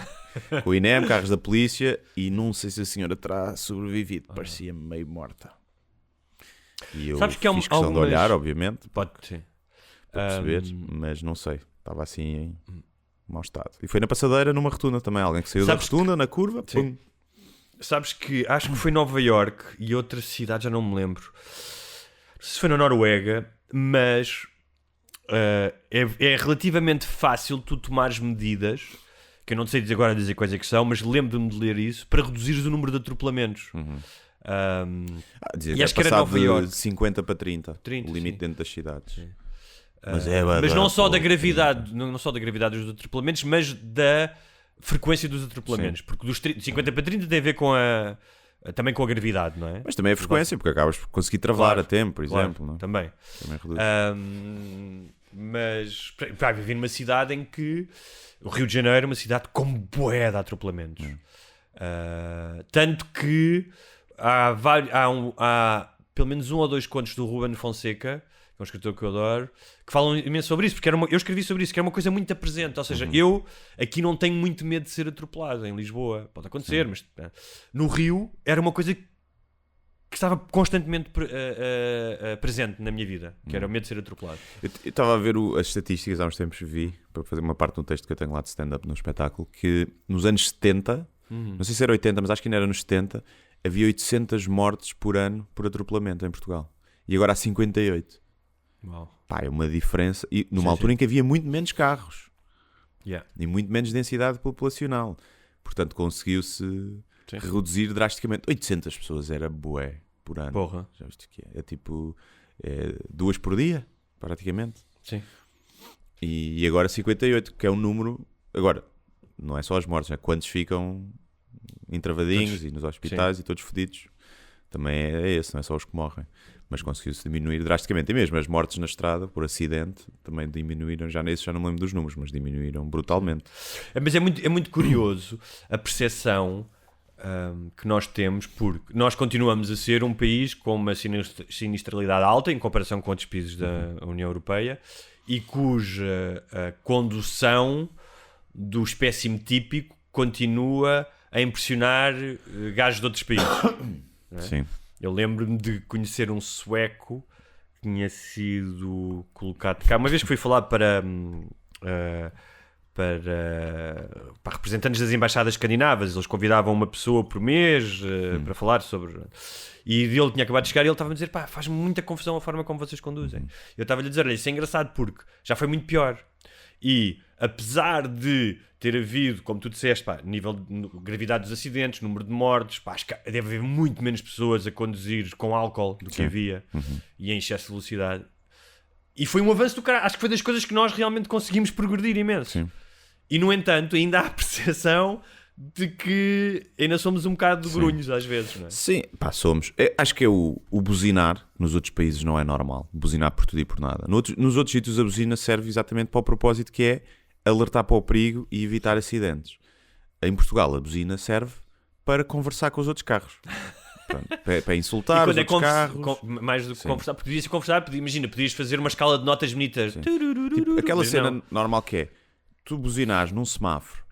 Com o INEM, carros da polícia. E não sei se a senhora terá sobrevivido. Parecia meio morta. E eu Sabes que há fiz questão de algumas- olhar, obviamente, Pode ser. para perceber, mas não sei. Estava assim em mau estado. E foi na passadeira, numa rotunda também. Alguém que saiu Sabes da rotunda, na curva, Sim. pum. Sabes que acho que foi Nova York e outra cidade, já não me lembro. Não sei se foi na Noruega, mas é relativamente fácil tu tomares medidas, que eu não sei agora dizer quais é que são, mas lembro-me de ler isso, para reduzires o número de atropelamentos. Dizia E acho que era passado Nova Iorque. de 50 para 30, 30, o limite sim. dentro das cidades. Mas Mas não só da gravidade, não só da gravidade dos atropelamentos, mas da frequência dos atropelamentos. Porque dos 50 para 30 tem a ver com também com a gravidade, não é? Mas também a frequência, porque acabas por conseguir travar Claro, a tempo, por claro, exemplo. Não é? Também. Também reduz. Mas vai viver numa cidade em que o Rio de Janeiro é uma cidade com bué de atropelamentos. Tanto que há pelo menos 1 ou 2 contos do Ruben Fonseca, que é um escritor que eu adoro, que falam imenso sobre isso, porque eu escrevi sobre isso, que era uma coisa muito presente. Ou seja, eu aqui não tenho muito medo de ser atropelado em Lisboa. Pode acontecer, mas no Rio era uma coisa que estava constantemente presente na minha vida, que era o medo de ser atropelado. Eu estava a ver as estatísticas há uns tempos, vi, para fazer uma parte de um texto que eu tenho lá de stand-up no espetáculo, que nos anos 70, não sei se era 80, mas acho que ainda era nos 70, havia 800 mortes por ano por atropelamento em Portugal. E agora há 58. Uau. Pá, é uma diferença. E numa Sim, altura sim. em que havia muito menos carros. Yeah. E muito menos densidade populacional. Portanto, conseguiu-se reduzir drasticamente. 800 pessoas era bué por ano. Porra. Já viste o que é? É tipo 2 por dia, praticamente. Sim. E agora 58, que é um número. Agora, não é só as mortes, é quantos ficam entravadinhos e nos hospitais e todos fodidos. Também é esse, não é só os que morrem. Mas conseguiu-se diminuir drasticamente. E mesmo as mortes na estrada por acidente também diminuíram. Já não me lembro dos números, mas diminuíram brutalmente. Mas é muito curioso a percepção que nós temos, porque nós continuamos a ser um país com uma sinistralidade alta em comparação com outros países da União Europeia e cuja condução do espécime típico continua a impressionar gajos de outros países. Não é? Sim. Eu lembro-me de conhecer um sueco que tinha sido colocado cá. Uma vez que fui falar para representantes das embaixadas escandinavas, eles convidavam uma pessoa por mês para falar sobre... E ele tinha acabado de chegar e ele estava a dizer, pá, faz-me muita confusão a forma como vocês conduzem. Eu estava-lhe a dizer, olha, isso é engraçado porque já foi muito pior. E apesar de ter havido, como tu disseste, pá, nível de gravidade dos acidentes, número de mortes, pá, acho que deve haver muito menos pessoas a conduzir com álcool do que havia e em excesso de velocidade. E foi um avanço do caralho. Acho que foi das coisas que nós realmente conseguimos progredir imenso. Sim. E no entanto, ainda há a percepção de que ainda somos um bocado de grunhos às vezes, não é? Sim, pá, somos. Acho que é o buzinar nos outros países não é normal. Buzinar por tudo e por nada. Nos outros sítios a buzina serve exatamente para o propósito que é alertar para o perigo e evitar acidentes. Em Portugal a buzina serve para conversar com os outros carros. Pronto, para insultar os outros carros. Mais do que conversar, porque podias conversar, imagina, podias fazer uma escala de notas bonitas. Tipo, aquela Mas cena não. normal que é tu buzinares num semáforo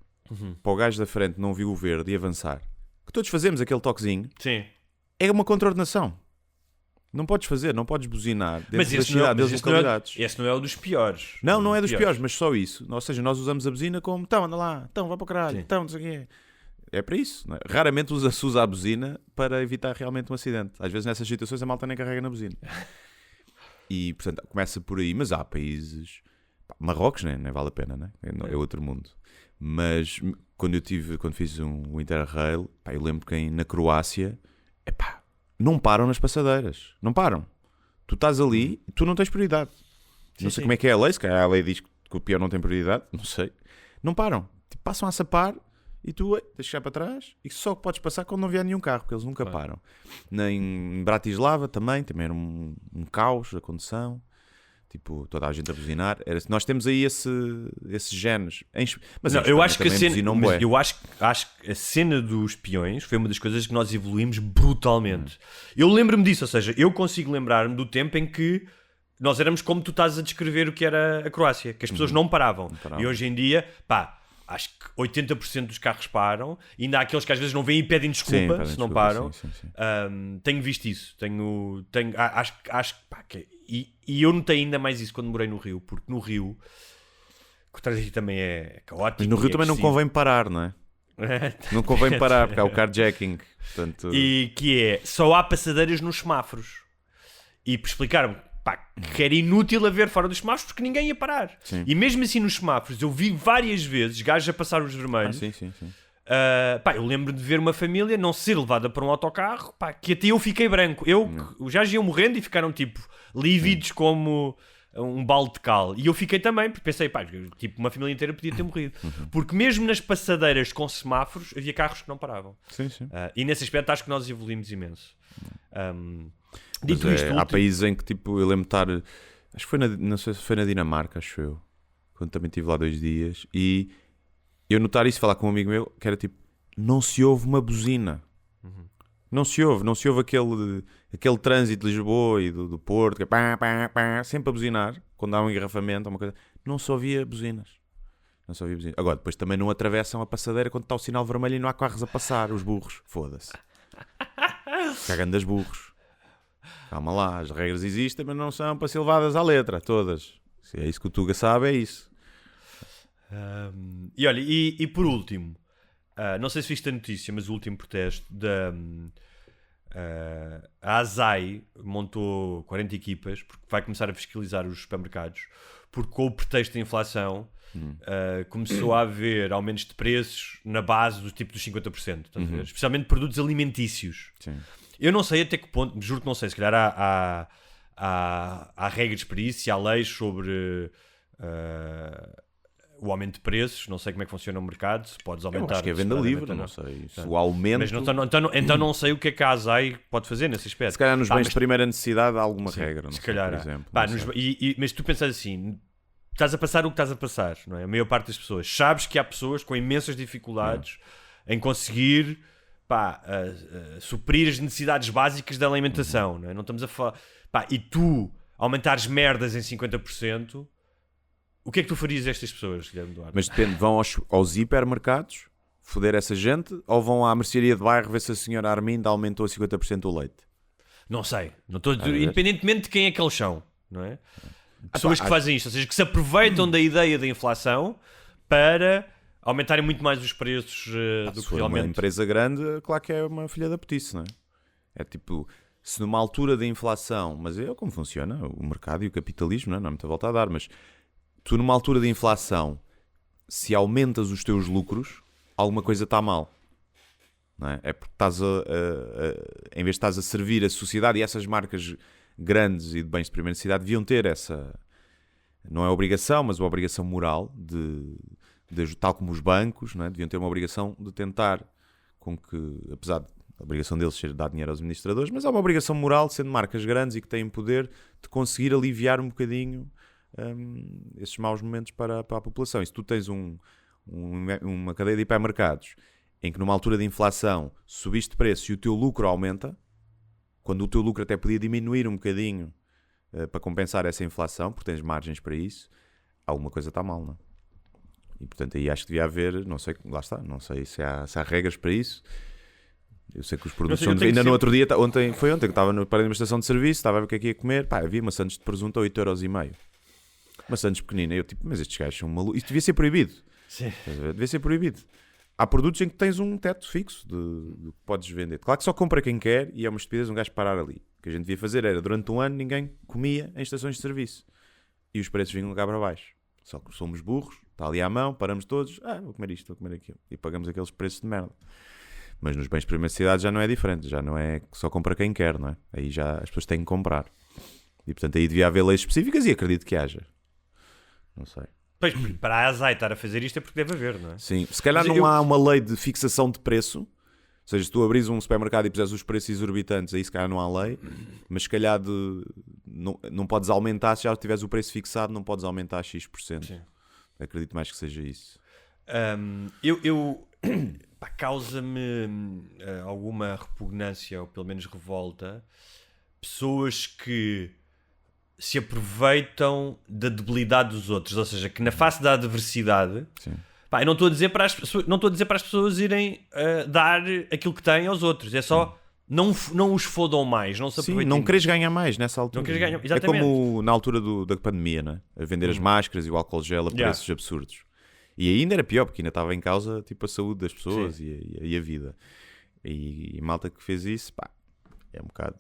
para o gajo da frente não viu o verde e avançar, que todos fazemos aquele toquezinho, Sim. é uma contraordenação. Não podes fazer, não podes buzinar dentro Mas das esse não, cidades, das localidades. esse não é o dos piores. Não é dos piores, mas só isso. Ou seja, nós usamos a buzina como então, anda lá, então, vai para o caralho, Sim. então, não sei o quê. É para isso. Não é? Raramente se usa a buzina para evitar realmente um acidente. Às vezes nessas situações a malta nem carrega na buzina. E, portanto, começa por aí. Mas há países... Marrocos, nem vale a pena, né? É outro mundo. Mas quando fiz um Interrail, pá, eu lembro que na Croácia, epá, não param nas passadeiras. Não param. Tu estás ali e tu não tens prioridade. Não sei como é que é a lei. Se calhar a lei diz que o peão não tem prioridade. Não sei. Não param. Tipo, passam a sapar e tu deixas chegar para trás e só podes passar quando não vier nenhum carro, porque eles nunca param. Em Bratislava também era um caos a condução. Tipo, toda a gente a buzinar. Nós temos aí esses genes. Mas não, eu acho que eu acho que a cena dos peões foi uma das coisas que nós evoluímos brutalmente. Eu lembro-me disso, ou seja, eu consigo lembrar-me do tempo em que nós éramos como tu estás a descrever o que era a Croácia, que as pessoas não paravam. E hoje em dia, pá, acho que 80% dos carros param, e ainda há aqueles que às vezes não vêm e pedem desculpa se não param. Sim. Tenho visto isso. Acho que e eu notei ainda mais isso quando morei no Rio, porque no Rio, que o trânsito também é caótico. Mas no Rio e também não agressivo. convém parar, não é? Não convém parar, porque há o carjacking. Portanto... E que é, só há passadeiras nos semáforos. E explicaram que era inútil haver fora dos semáforos porque ninguém ia parar. Sim. E mesmo assim nos semáforos, eu vi várias vezes gajos a passar os vermelhos. Sim. Eu lembro de ver uma família não ser levada para um autocarro, que até eu fiquei branco. Os gajos iam morrendo e ficaram tipo lívidos como um balde de cal. E eu fiquei também, porque pensei, tipo, uma família inteira podia ter morrido. Porque mesmo nas passadeiras com semáforos havia carros que não paravam. Sim. E nesse aspecto acho que nós evoluímos imenso. Mas Dito isto, há países em que, tipo, eu lembro de estar... Acho que foi não sei se foi na Dinamarca, acho eu. Quando também estive lá 2 dias. E eu notar isso, falar com um amigo meu, que era tipo... Não se ouve uma buzina. Não se ouve aquele trânsito de Lisboa e do Porto, que é pá, sempre a buzinar, quando há um engarrafamento ou uma coisa. Não se ouvia buzinas. Agora, depois também não atravessam a passadeira quando está o sinal vermelho e não há carros a passar, os burros. Foda-se. Cagando das burros. Calma lá, as regras existem, mas não são para ser levadas à letra, todas. Se é isso que o Tuga sabe, é isso. E olha, e por último, não sei se viste a notícia, mas o último protesto da a ASAI montou 40 equipas porque vai começar a fiscalizar os supermercados, porque com o pretexto da inflação começou a haver aumentos de preços na base do tipo dos 50%, estás a ver? Especialmente produtos alimentícios. Sim. Eu não sei até que ponto, juro que não sei, se calhar há regras para isso, e há leis sobre o aumento de preços, não sei como é que funciona o mercado, se podes aumentar. Eu acho que é venda livre, não sei. Se o aumento... Mas então não sei o que é que a ASAI pode fazer nesse aspecto. Se calhar nos bens de primeira necessidade há alguma regra, não se sei, calhar por há. exemplo. Mas tu pensas assim, estás a passar o que estás a passar, não é? A maior parte das pessoas. Sabes que há pessoas com imensas dificuldades em conseguir suprir as necessidades básicas da alimentação, não é? Não estamos a falar... e tu aumentares merdas em 50%, o que é que tu farias a estas pessoas, Guilherme Duarte? Mas depende, vão aos hipermercados foder essa gente ou vão à mercearia de bairro ver se a senhora Arminda aumentou a 50% o leite? Não sei. Não estou independentemente de quem é que eles são, não é? Pessoas que fazem isto, ou seja, que se aproveitam da ideia da inflação para aumentarem muito mais os preços do que realmente... uma empresa grande, claro que é uma filha da putice, não é? É tipo, se numa altura da inflação, mas é como funciona o mercado e o capitalismo, não é? Não há muita volta a dar, mas tu numa altura de inflação, se aumentas os teus lucros, alguma coisa está mal. Não é? É porque estás em vez de estás a servir a sociedade, e essas marcas grandes e de bens de primeira necessidade deviam ter essa, não é obrigação, mas uma obrigação moral de tal como os bancos, não é? Deviam ter uma obrigação de tentar com que, apesar da obrigação deles ser dar dinheiro aos administradores, mas há uma obrigação moral, sendo marcas grandes e que têm poder, de conseguir aliviar um bocadinho esses maus momentos para a população. E se tu tens uma cadeia de hipermercados em que numa altura de inflação subiste de preço e o teu lucro aumenta, quando o teu lucro até podia diminuir um bocadinho para compensar essa inflação, porque tens margens para isso, alguma coisa está mal, não é? E portanto aí acho que devia haver, não sei, lá está, não sei se há regras para isso. Eu sei que os produtos são... Ainda no outro dia, foi ontem que estava no parede de uma estação de serviço, estava a ver o que é que ia comer, havia maçãs de presunto a 8,5€. Maçãs pequenina, eu tipo, mas estes gajos são malucos. Isto devia ser proibido. Sim. Devia ser proibido. Há produtos em que tens um teto fixo de que podes vender. Claro que só compra quem quer e é uma estupidez um gajo parar ali. O que a gente devia fazer era, durante um ano, ninguém comia em estações de serviço. E os preços vinham cá para baixo. Só que somos burros, está ali à mão, paramos todos, vou comer isto, vou comer aquilo. E pagamos aqueles preços de merda. Mas nos bens de primeira necessidade já não é diferente. Já não é que só compra quem quer, não é? Aí já as pessoas têm que comprar. E portanto aí devia haver leis específicas e acredito que haja. Não sei. Pois, para a ASAI estar a fazer isto é porque deve haver, não é? Sim, se calhar não há uma lei de fixação de preço. Ou seja, se tu abris um supermercado e puseres os preços exorbitantes, aí se calhar não há lei. Mas se calhar não podes aumentar, se já tiveres o preço fixado, não podes aumentar X%. Sim. Acredito mais que seja isso. Causa-me alguma repugnância, ou pelo menos revolta, pessoas que se aproveitam da debilidade dos outros, ou seja, que na face da adversidade Pá, eu não estou a dizer para as pessoas irem dar aquilo que têm aos outros. É só não os fodam mais, não se Sim, aproveitem. não queres ganhar mais nessa altura. Não queres ganhar, é exatamente. como na altura da pandemia, não é? A vender as máscaras e o álcool gel a preços absurdos. E ainda era pior, porque ainda estava em causa tipo, a saúde das pessoas e a vida. E malta que fez isso, pá, é um bocado...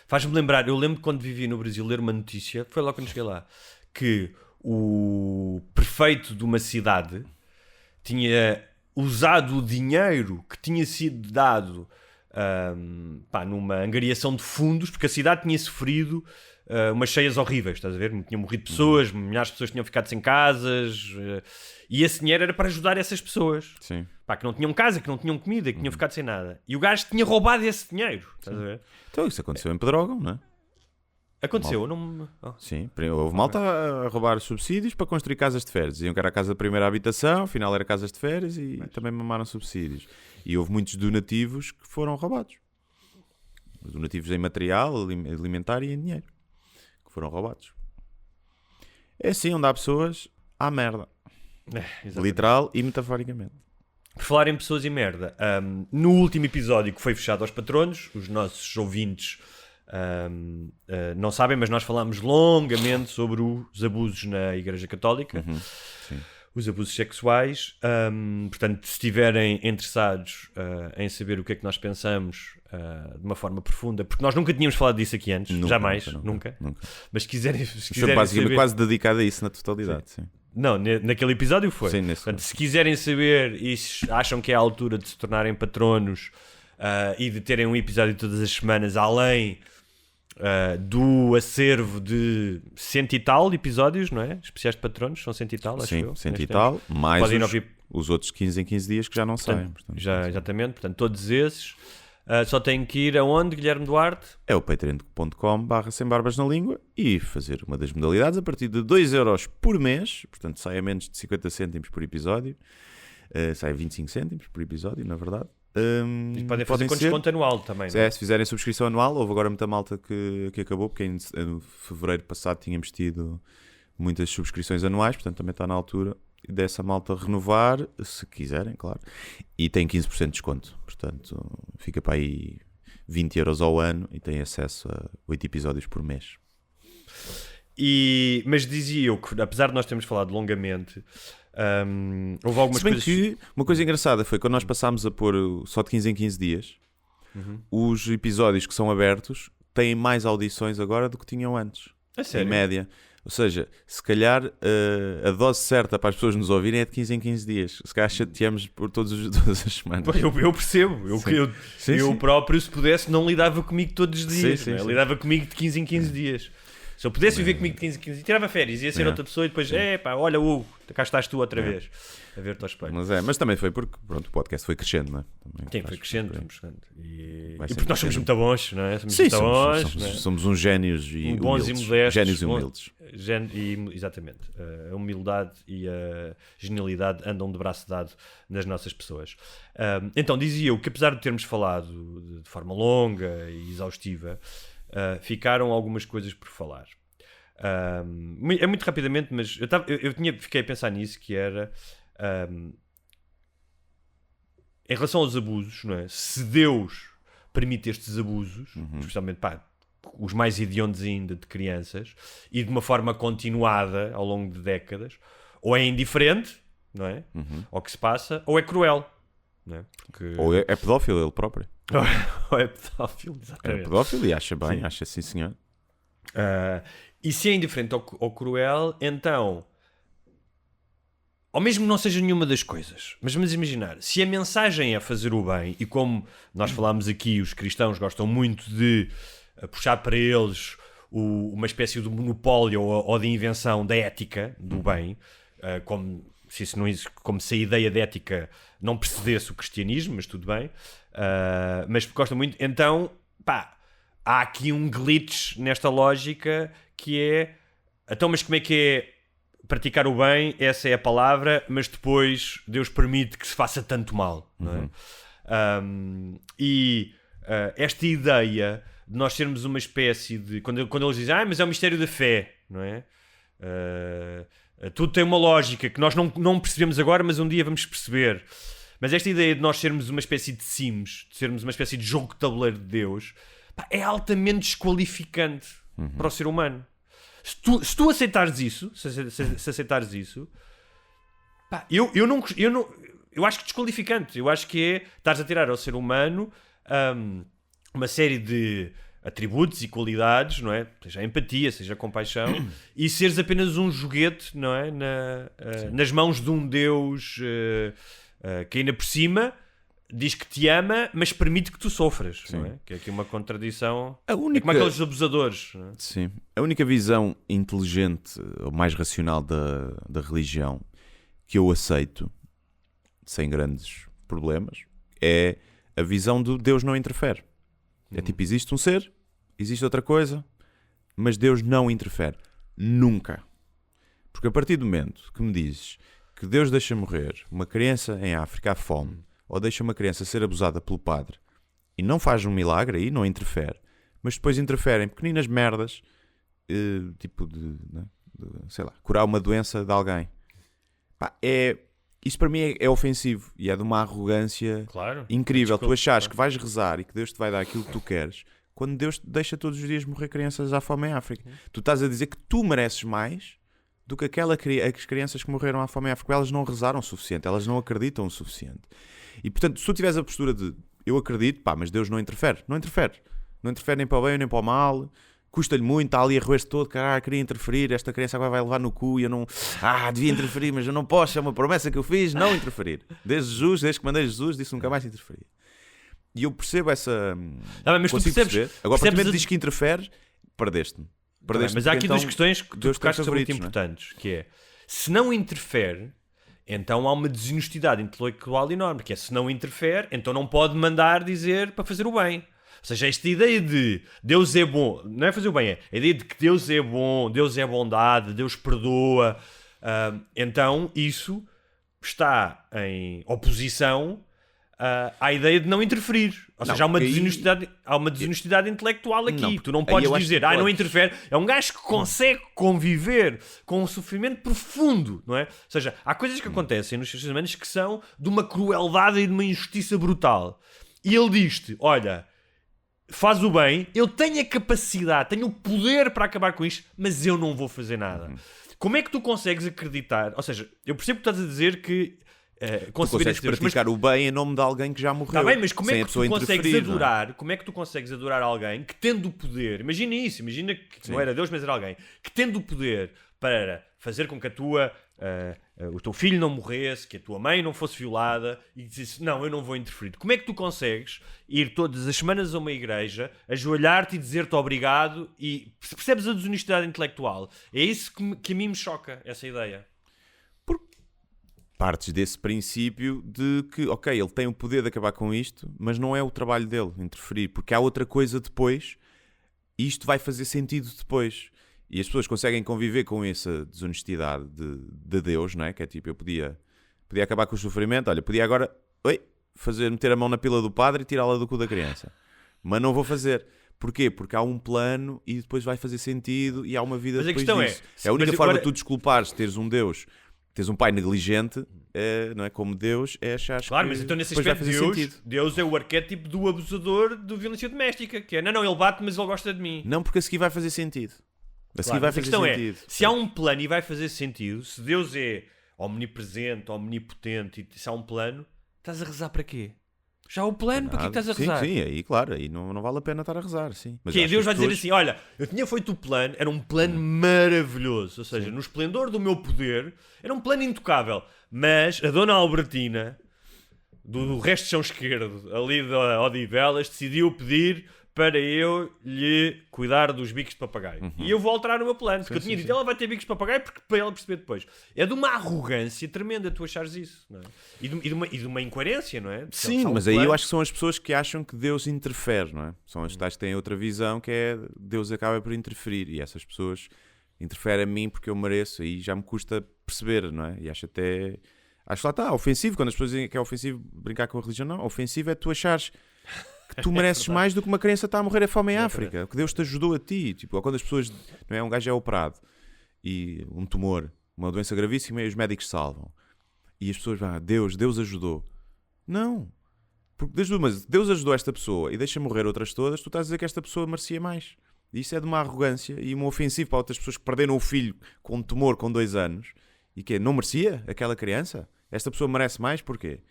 Faz-me lembrar, eu lembro quando vivi no Brasil ler uma notícia, foi logo quando cheguei lá, que o prefeito de uma cidade tinha usado o dinheiro que tinha sido dado numa angariação de fundos, porque a cidade tinha sofrido umas cheias horríveis, estás a ver? Tinham morrido pessoas, milhares de pessoas tinham ficado sem casas, e esse dinheiro era para ajudar essas pessoas. Sim. Pá, que não tinham casa, que não tinham comida, que tinham ficado sem nada. E o gajo tinha roubado esse dinheiro, estás a ver? Então isso aconteceu em Pedrógão, não é? Aconteceu, não... Sim, houve malta a roubar subsídios para construir casas de férias. Diziam que era a casa de primeira habitação, afinal era casas de férias e também mamaram subsídios. E houve muitos donativos que foram roubados. Donativos em material, alimentar e em dinheiro. Que foram roubados. É assim onde há pessoas, há merda. Literal e metaforicamente. Por falar em pessoas e merda, no último episódio que foi fechado aos patronos, os nossos ouvintes não sabem, mas nós falámos longamente sobre os abusos na Igreja Católica, os abusos sexuais. Portanto, se estiverem interessados em saber o que é que nós pensamos de uma forma profunda, porque nós nunca tínhamos falado disso aqui antes, jamais, nunca. Mas Mas se quiserem basicamente saber... quase dedicado a isso na totalidade, sim. Não, naquele episódio foi. Sim, nesse Portanto, se quiserem saber e se acham que é a altura de se tornarem patronos e de terem um episódio todas as semanas, além do acervo de 100 e tal episódios, não é? Especiais de patronos, são 100 e tal, acho eu. 100 e tal, mais Podem ouvir... os outros 15 em 15 dias que já não saem. Portanto, exatamente, portanto, todos esses só têm que ir aonde, Guilherme Duarte? É o patreon.com/sem barbas na língua e fazer uma das modalidades a partir de 2€ por mês, portanto sai a menos de 50 cêntimos por episódio, sai a 25 cêntimos por episódio, na verdade. E podem fazer com desconto anual também, não é? Se fizerem subscrição anual, houve agora muita malta que acabou, porque em fevereiro passado tínhamos tido muitas subscrições anuais, portanto também está na altura dessa malta renovar, se quiserem, claro, e tem 15% de desconto, portanto fica para aí 20€ ao ano e tem acesso a 8 episódios por mês. Mas dizia eu que, apesar de nós termos falado longamente, houve algumas coisas... que uma coisa engraçada foi quando nós passámos a pôr só de 15 em 15 dias, os episódios que são abertos têm mais audições agora do que tinham antes, em média. Ou seja, se calhar a dose certa para as pessoas nos ouvirem é de 15 em 15 dias. Se calhar chateamos por todas as semanas. Eu percebo. Eu próprio, se pudesse, não lidava comigo todos os dias. Sim. Lidava comigo de 15 em 15 dias. Se eu pudesse viver comigo de 15 em 15 dias, tirava férias, ia ser outra pessoa e depois, olha Hugo, cá estás tu outra vez a ver-te ao espelho. Mas também foi porque pronto, o podcast foi crescendo, não é? Sim, foi crescendo. E porque nós somos muito bons, não é? Somos uns génios e bons humildes. E modestos. Génios e humildes. Exatamente. A humildade e a genialidade andam de braço dado nas nossas pessoas. Então, dizia eu que apesar de termos falado de forma longa e exaustiva, ficaram algumas coisas por falar. É muito rapidamente, mas fiquei a pensar nisso, que era em relação aos abusos, não é? Se Deus permite estes abusos, especialmente os mais hediondos ainda de crianças, e de uma forma continuada ao longo de décadas, ou é indiferente, não é? Ao que se passa, ou é cruel, não é? Porque... Ou é pedófilo ele próprio. Ou é pedófilo, exatamente. É pedófilo e acha bem, acha sim senhor. E se é indiferente ou cruel, então, ou mesmo que não seja nenhuma das coisas, mas vamos imaginar, se a mensagem é fazer o bem, e como nós falámos aqui, os cristãos gostam muito de puxar para eles uma espécie de monopólio ou de invenção da ética do bem, como se a ideia de ética não precedesse o cristianismo, mas tudo bem, mas gostam muito, então, há aqui um glitch nesta lógica que é, então, mas como é que é praticar o bem? Essa é a palavra, mas depois Deus permite que se faça tanto mal, não é? Esta ideia de nós sermos uma espécie de... Quando eles dizem, mas é o mistério da fé, não é? tudo tem uma lógica que nós não percebemos agora, mas um dia vamos perceber. Mas esta ideia de nós sermos uma espécie de Sims, de sermos uma espécie de jogo de tabuleiro de Deus, pá, é altamente desqualificante para o ser humano. Se tu aceitares isso, se aceitares isso, pá, eu acho que é desqualificante. Eu acho que é estares a tirar ao ser humano uma série de atributos e qualidades, não é? Seja a empatia, seja a compaixão, e seres apenas um joguete, não é? Nas mãos de um Deus que ainda por cima diz que te ama, mas permite que tu sofras, não é? Que é aqui uma contradição. É como aqueles abusadores. Não é? Sim. A única visão inteligente, ou mais racional da religião que eu aceito, sem grandes problemas, é a visão do Deus não interfere. É tipo, existe um ser, existe outra coisa, mas Deus não interfere. Nunca. Porque a partir do momento que me dizes que Deus deixa morrer uma criança em África à fome, ou deixa uma criança ser abusada pelo padre, e não faz um milagre aí, não interfere, mas depois interfere em pequeninas merdas, tipo sei lá, curar uma doença de alguém. Pá, isso para mim é ofensivo e é de uma arrogância incrível. Tu achares que vais rezar e que Deus te vai dar aquilo que tu queres, quando Deus deixa todos os dias morrer crianças à fome em África. Tu estás a dizer que tu mereces mais do que as crianças que morreram à fome em África. Elas não rezaram o suficiente, elas não acreditam o suficiente. E portanto, se tu tiveres a postura de eu acredito, pá, mas Deus não interfere. Não interfere nem para o bem nem para o mal. Custa-lhe muito, está ali a roer-se todo, caralho, queria interferir, esta criança agora vai levar no cu e eu não... devia interferir, mas eu não posso, é uma promessa que eu fiz, não interferir. Desde que mandei Jesus, disse nunca mais interferir. E eu percebo essa... mas tu percebes... Agora, para tu diz que interferes, perdeste-me. Mas há aqui duas questões que tu tocaste que são muito importantes, que é, se não interfere, então há uma desonestidade intelectual enorme, que é, se não interfere, então não pode mandar dizer para fazer o bem. Ou seja, esta ideia de Deus é bom, não é fazer o bem, é a ideia de que Deus é bom, Deus é bondade, Deus perdoa, então isso está em oposição à ideia de não interferir. Ou seja, há uma desonestidade intelectual aqui. Não, tu não podes dizer, não interfere. É um gajo que consegue conviver com um sofrimento profundo, não é? Ou seja, há coisas que acontecem nos seres humanos que são de uma crueldade e de uma injustiça brutal. E ele diz-te, olha... faz o bem, eu tenho a capacidade, tenho o poder para acabar com isto, mas eu não vou fazer nada. Como é que tu consegues acreditar? Ou seja, eu percebo que estás a dizer que tu consegues praticar o bem em nome de alguém que já morreu. Está bem, mas como é que tu consegues adorar? Como é que tu consegues adorar alguém que, tendo o poder, imagina isso, imagina que não era Deus, mas era alguém que, tendo o poder para fazer com que o teu filho não morresse, que a tua mãe não fosse violada, e dissesse, não, eu não vou interferir. Como é que tu consegues ir todas as semanas a uma igreja, ajoelhar-te e dizer-te obrigado, e percebes a desonestidade intelectual? É isso que a mim me choca, essa ideia. Partes desse princípio de que, ok, ele tem o poder de acabar com isto, mas não é o trabalho dele interferir, porque há outra coisa depois, e isto vai fazer sentido depois. E as pessoas conseguem conviver com essa desonestidade de Deus, não é? Que é tipo, eu podia acabar com o sofrimento, olha, podia agora meter a mão na pila do padre e tirá-la do cu da criança. Mas não vou fazer. Porquê? Porque há um plano e depois vai fazer sentido e há uma vida depois disso. É a única forma de tu desculpares teres um Deus, teres um pai negligente, não é, como Deus, é achar que mas então nesse aspecto Deus é o arquétipo do abusador de violência doméstica, que é, não, ele bate, mas ele gosta de mim. Não, porque a seguir vai fazer sentido. Mas a questão sentido. Se há um plano e vai fazer sentido, se Deus é omnipresente, omnipotente, e se há um plano, estás a rezar para quê? Já há o plano, para que estás a rezar? Sim, aí claro, aí não vale a pena estar a rezar, sim. Mas Deus vai dizer assim, olha, eu tinha feito o plano, era um plano maravilhoso, ou seja, no esplendor do meu poder, era um plano intocável, mas a dona Albertina, do resto de chão esquerdo, ali da Odivelas, decidiu pedir para eu lhe cuidar dos bicos de papagaio. E eu vou alterar o meu plano, porque eu tinha dito, ela vai ter bicos de papagaio porque para ela perceber depois. É de uma arrogância tremenda tu achares isso, não é? E de uma incoerência, não é? Sim, mas aí eu acho que são as pessoas que acham que Deus interfere, não é? São as tais que têm outra visão, que é Deus acaba por interferir, e essas pessoas interferem a mim porque eu mereço, e já me custa perceber, não é? E acho que lá está, ofensivo, quando as pessoas dizem que é ofensivo brincar com a religião, não, ofensivo é tu achares que tu mereces mais do que uma criança está a morrer a fome em África, que Deus te ajudou a ti, tipo, quando as pessoas, não é, um gajo é operado e um tumor uma doença gravíssima e os médicos salvam. E as pessoas vão, Deus ajudou. Não. Porque mas Deus ajudou esta pessoa e deixa morrer outras todas, tu estás a dizer que esta pessoa merecia mais. E isso é de uma arrogância e uma ofensiva para outras pessoas que perderam o filho com um tumor com 2 anos. E que não merecia aquela criança? Esta pessoa merece mais, porquê?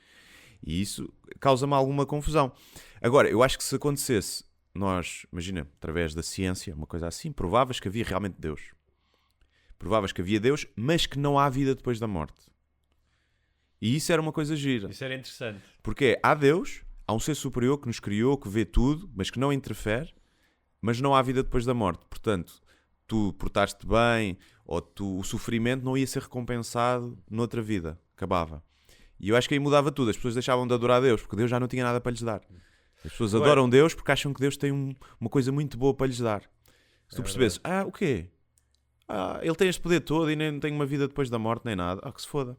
E isso causa-me alguma confusão. Agora, eu acho que se acontecesse, nós, imagina, através da ciência, uma coisa assim, provavas que havia realmente Deus. Provavas que havia Deus, mas que não há vida depois da morte. E isso era uma coisa gira. Isso era interessante. Porque há Deus, há um ser superior que nos criou, que vê tudo, mas que não interfere, mas não há vida depois da morte. Portanto, tu portaste bem, ou o sofrimento não ia ser recompensado noutra vida. Acabava. E eu acho que aí mudava tudo. As pessoas deixavam de adorar Deus, porque Deus já não tinha nada para lhes dar. As pessoas adoram Deus porque acham que Deus tem uma coisa muito boa para lhes dar. Se tu percebesses, o quê? Ele tem este poder todo e nem tem uma vida depois da morte, nem nada. Que se foda.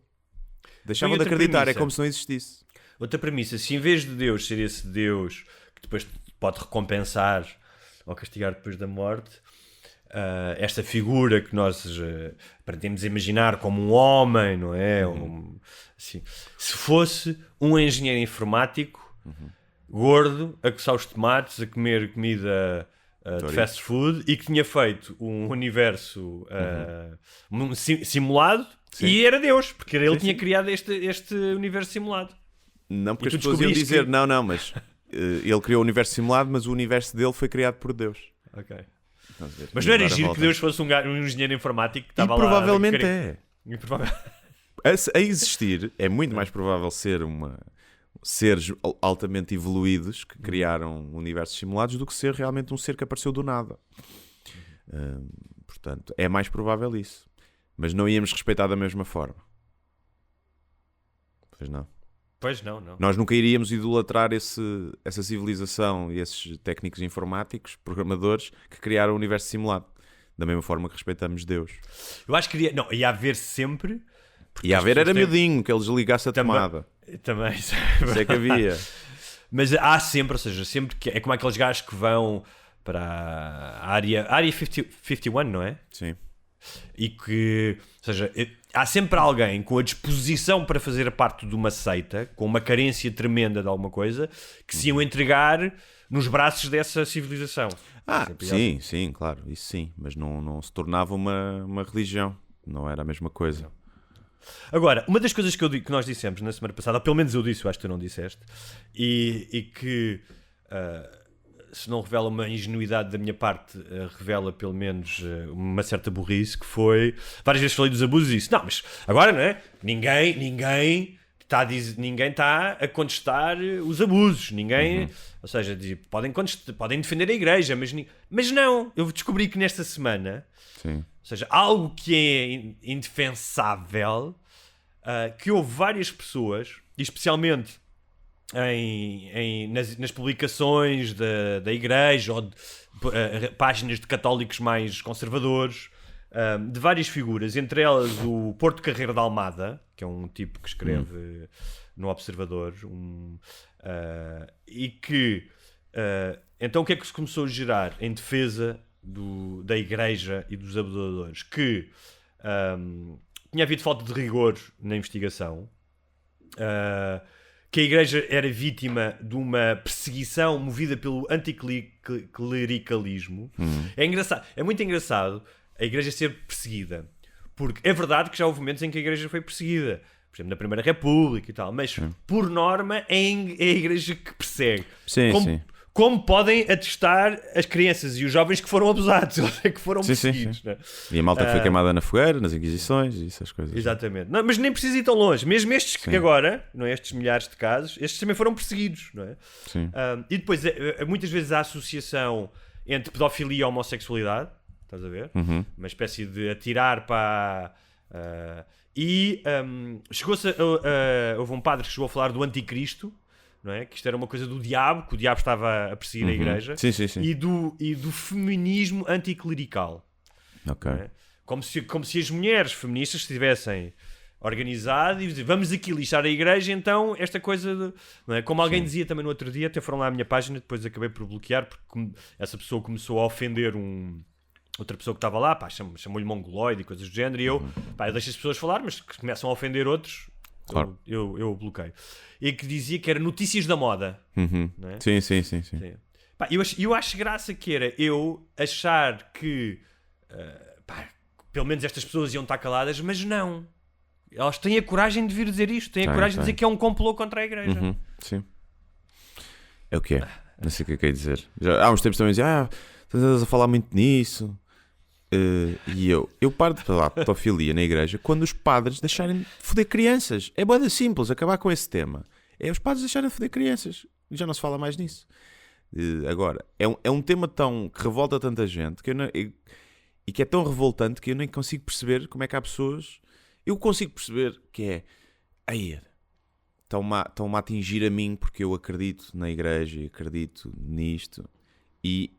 Deixavam de acreditar, premissa. É como se não existisse. Outra premissa, se em vez de Deus ser esse Deus que depois pode recompensar ou castigar depois da morte, esta figura que nós pretendemos imaginar como um homem, não é? Assim, se fosse um engenheiro informático gordo, a coçar os tomates, a comer comida de fast food e que tinha feito um universo simulado. Sim. E era Deus, porque ele tinha criado este universo simulado. Não, porque as pessoas iam dizer, não, mas ele criou o universo simulado, mas o universo dele foi criado por Deus. Ok. Mas não era giro que Deus fosse um engenheiro informático que estava lá... Provavelmente é. A existir, é muito mais provável ser seres altamente evoluídos que criaram universos simulados do que ser realmente um ser que apareceu do nada. Portanto, é mais provável isso. Mas não íamos respeitar da mesma forma. Pois não. Pois não. Nós nunca iríamos idolatrar essa civilização e esses técnicos informáticos, programadores, que criaram o universo simulado. Da mesma forma que respeitamos Deus. Eu acho que ia haver sempre... Ia haver era miudinho, que eles ligassem a tomada. Também. Isso é que havia. Mas há sempre, ou seja, sempre que... É como aqueles gajos que vão para a área 51, não é? Sim. E que, ou seja, há sempre alguém com a disposição para fazer parte de uma seita, com uma carência tremenda de alguma coisa, que se iam entregar nos braços dessa civilização. Sim, claro, isso sim, mas não se tornava uma religião, não era a mesma coisa. Agora, uma das coisas que nós dissemos na semana passada, ou pelo menos eu disse, eu acho que tu não disseste, e que... se não revela uma ingenuidade da minha parte, revela pelo menos uma certa burrice, que foi... Várias vezes falei dos abusos e disse, não, mas agora, não é? Ninguém está a contestar os abusos. Ninguém... Ou seja, podem defender a igreja, mas não. Eu descobri que nesta semana... Sim. Ou seja, algo que é indefensável, que houve várias pessoas, e especialmente... nas publicações da igreja ou páginas de católicos mais conservadores, de várias figuras, entre elas o Porto Carreiro de Almada, que é um tipo que escreve no Observador, e que então o que é que se começou a gerar em defesa da igreja e dos abusadores? Que tinha havido falta de rigor na investigação, que a igreja era vítima de uma perseguição movida pelo anticlericalismo. É muito engraçado a igreja ser perseguida, porque é verdade que já houve momentos em que a igreja foi perseguida, por exemplo, na Primeira República e tal, mas por norma é a igreja que persegue. Sim. Como podem atestar as crianças e os jovens que foram abusados, eles é que foram perseguidos. Sim. Né? E a malta que foi queimada na fogueira, nas inquisições e essas coisas. Exatamente. Não, mas nem precisa ir tão longe. Mesmo estes que agora, não é? Estes milhares de casos, estes também foram perseguidos. Não é? Sim. E depois, muitas vezes há associação entre pedofilia e homossexualidade. Estás a ver? Uma espécie de atirar para... chegou-se houve um padre que chegou a falar do anticristo, não é? Que isto era uma coisa do diabo, que o diabo estava a perseguir a igreja. Sim. E do feminismo anticlerical. Ok. É? Como se as mulheres feministas estivessem organizadas e dizer, vamos aqui lixar a igreja, então esta coisa... não é? Como alguém dizia também no outro dia, até foram lá à minha página, depois acabei por bloquear, porque essa pessoa começou a ofender um outra pessoa que estava lá, pá, chamou-lhe mongoloide e coisas do género, e eu deixo as pessoas falar, mas que começam a ofender outros, Claro. eu bloqueio. E que dizia que era notícias da moda. Não é? Sim. Pá, eu acho graça que era eu achar que pelo menos estas pessoas iam estar caladas, mas não. Elas têm a coragem de vir dizer isto, têm a coragem de dizer que é um complô contra a igreja. Sim. É o que é. Não sei o que é que é dizer. Já, há uns tempos também dizia, estás a falar muito nisso. E eu paro de falar pedofilia na igreja quando os padres deixarem de foder crianças. É bué simples acabar com esse tema. É os padres deixarem de foder crianças. Já não se fala mais nisso. Agora, é um tema que revolta tanta gente que e que é tão revoltante que eu nem consigo perceber como é que há pessoas. Eu consigo perceber que é aí estão-me a atingir a mim porque eu acredito na igreja e acredito nisto. E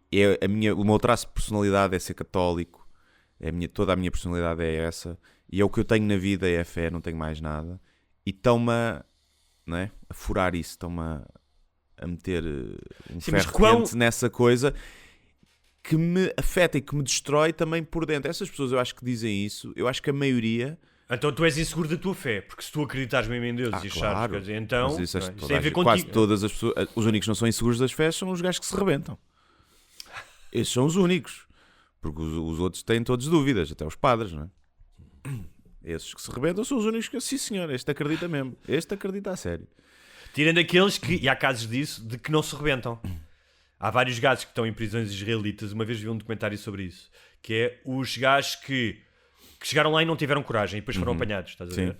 o meu traço de personalidade é ser católico. Toda a minha personalidade é essa. E é o que eu tenho na vida, é a fé, não tenho mais nada. E estão-me a furar isso, estão-me a meter um ferro quente nessa coisa que me afeta e que me destrói também por dentro. Essas pessoas, eu acho que dizem isso. Eu acho que a maioria... Então tu és inseguro da tua fé, porque se tu acreditares mesmo em Deus e claro. achares, então Mas isso tem a ver contigo. Quase todas as pessoas, os únicos que não são inseguros das fés são os gajos que se rebentam. Esses são os únicos, porque os outros têm todos dúvidas, até os padres, não é? Esses que se rebentam são os únicos que, sim senhor, este acredita mesmo, este acredita a sério. Tirando aqueles que, e há casos disso, de que não se rebentam. Há vários gajos que estão em prisões israelitas, uma vez vi um documentário sobre isso, que é os gajos que chegaram lá e não tiveram coragem e depois foram apanhados, estás a ver?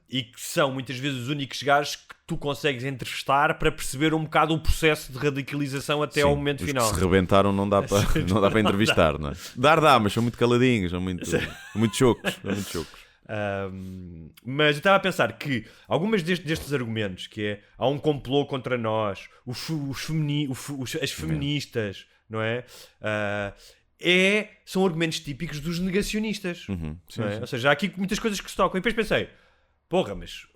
E que são muitas vezes os únicos gajos que tu consegues entrevistar para perceber um bocado o processo de radicalização até ao momento final. Os que se rebentaram não dá para entrevistar, não é? Dá, mas são muito caladinhos, são muito chocos. Mas eu estava a pensar que algumas destes argumentos, que é há um complô contra nós, as feministas, não é? São argumentos típicos dos negacionistas. Sim. Ou seja, há aqui muitas coisas que se tocam. E depois pensei, mas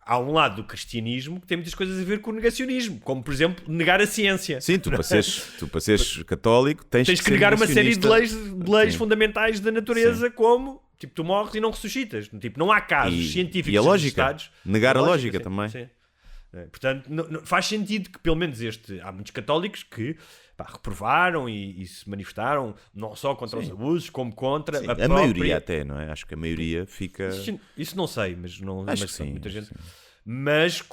há um lado do cristianismo que tem muitas coisas a ver com o negacionismo, como por exemplo negar a ciência. Sim, tu para seres católico tens que negar uma série de leis Sim. fundamentais da natureza, como tipo, tu morres e não ressuscitas. Tipo, não há casos científicos e a lógica, registados. negar a lógica sim, também. Sim. Portanto, faz sentido que pelo menos há muitos católicos que reprovaram e se manifestaram não só contra os abusos como contra a própria... maioria até, não é? Acho que a maioria fica... Isso não sei, mas não acho mas que sim, muita gente. Sim. Mas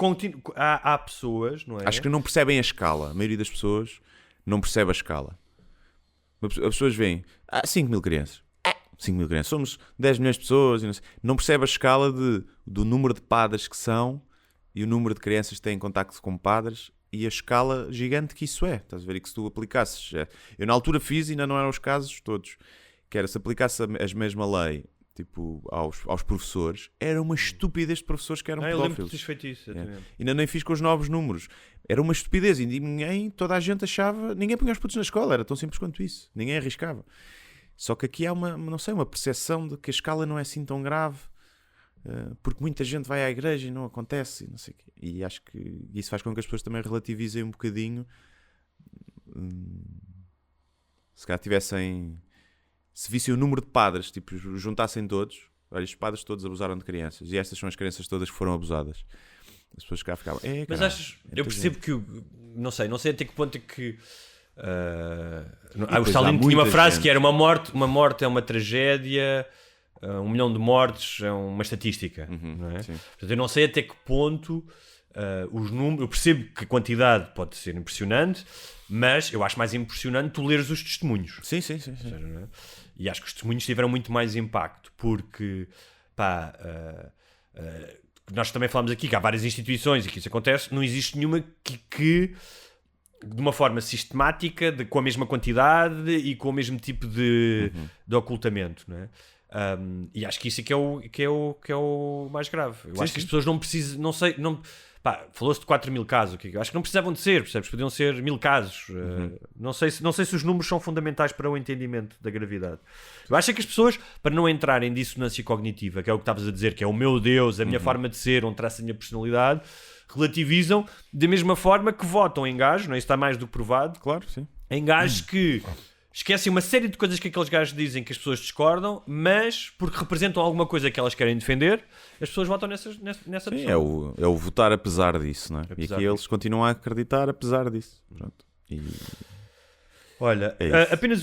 há pessoas, não é? Acho que não percebem a escala. A maioria das pessoas não percebe a escala. As pessoas veem 5 mil crianças. 5 mil crianças. Somos 10 milhões de pessoas. E não percebe a escala do número de padres que são e o número de crianças que têm contacto com padres e a escala gigante que isso é. Estás a ver? E que se tu aplicasses... Eu na altura fiz e ainda não eram os casos todos. Que era, se aplicasse a mesma lei tipo, aos professores, era uma estupidez de professores que eram pedófilos. Eu lembro que tu feito isso. Ainda nem fiz com os novos números. Era uma estupidez. E toda a gente achava... Ninguém punha os putos na escola. Era tão simples quanto isso. Ninguém arriscava. Só que aqui há uma percepção de que a escala não é assim tão grave. Porque muita gente vai à igreja e não acontece e não sei o quê. E acho que isso faz com que as pessoas também relativizem um bocadinho. Se calhar se vissem o número de padres, tipo, juntassem todos, olha, os padres todos abusaram de crianças e estas são as crianças todas que foram abusadas. As pessoas cá ficavam... Mas achas... Eu percebo que... Não sei até que ponto é que... o Stalin tinha uma frase que era uma morte é uma tragédia... 1 milhão de mortes é uma estatística, não é? Portanto, eu não sei até que ponto os números... Eu percebo que a quantidade pode ser impressionante, mas eu acho mais impressionante tu leres os testemunhos. Sim. Seja, não é? E acho que os testemunhos tiveram muito mais impacto, porque nós também falamos aqui que há várias instituições e que isso acontece, não existe nenhuma que de uma forma sistemática, com a mesma quantidade e com o mesmo tipo de ocultamento, não é? E acho que isso é que é o mais grave. Eu acho que as pessoas não precisam, não sei, falou-se de 4 mil casos, eu acho que não precisavam de ser, percebes? Podiam ser 1000 casos. Não sei se os números são fundamentais para o entendimento da gravidade. Eu acho que as pessoas, para não entrarem em dissonância cognitiva, que é o que estavas a dizer, que é o meu Deus, a minha forma de ser, onde traça a minha personalidade, relativizam da mesma forma que votam em gajos, não é? Isso está mais do que provado. Claro, sim. Em gajos que esquecem uma série de coisas que aqueles gajos dizem que as pessoas discordam, mas porque representam alguma coisa que elas querem defender, as pessoas votam nessa Sim, pessoa. é o votar apesar disso, não é? E Apesar aqui eles continuam a acreditar apesar disso. Pronto. E Olha, é isso. apenas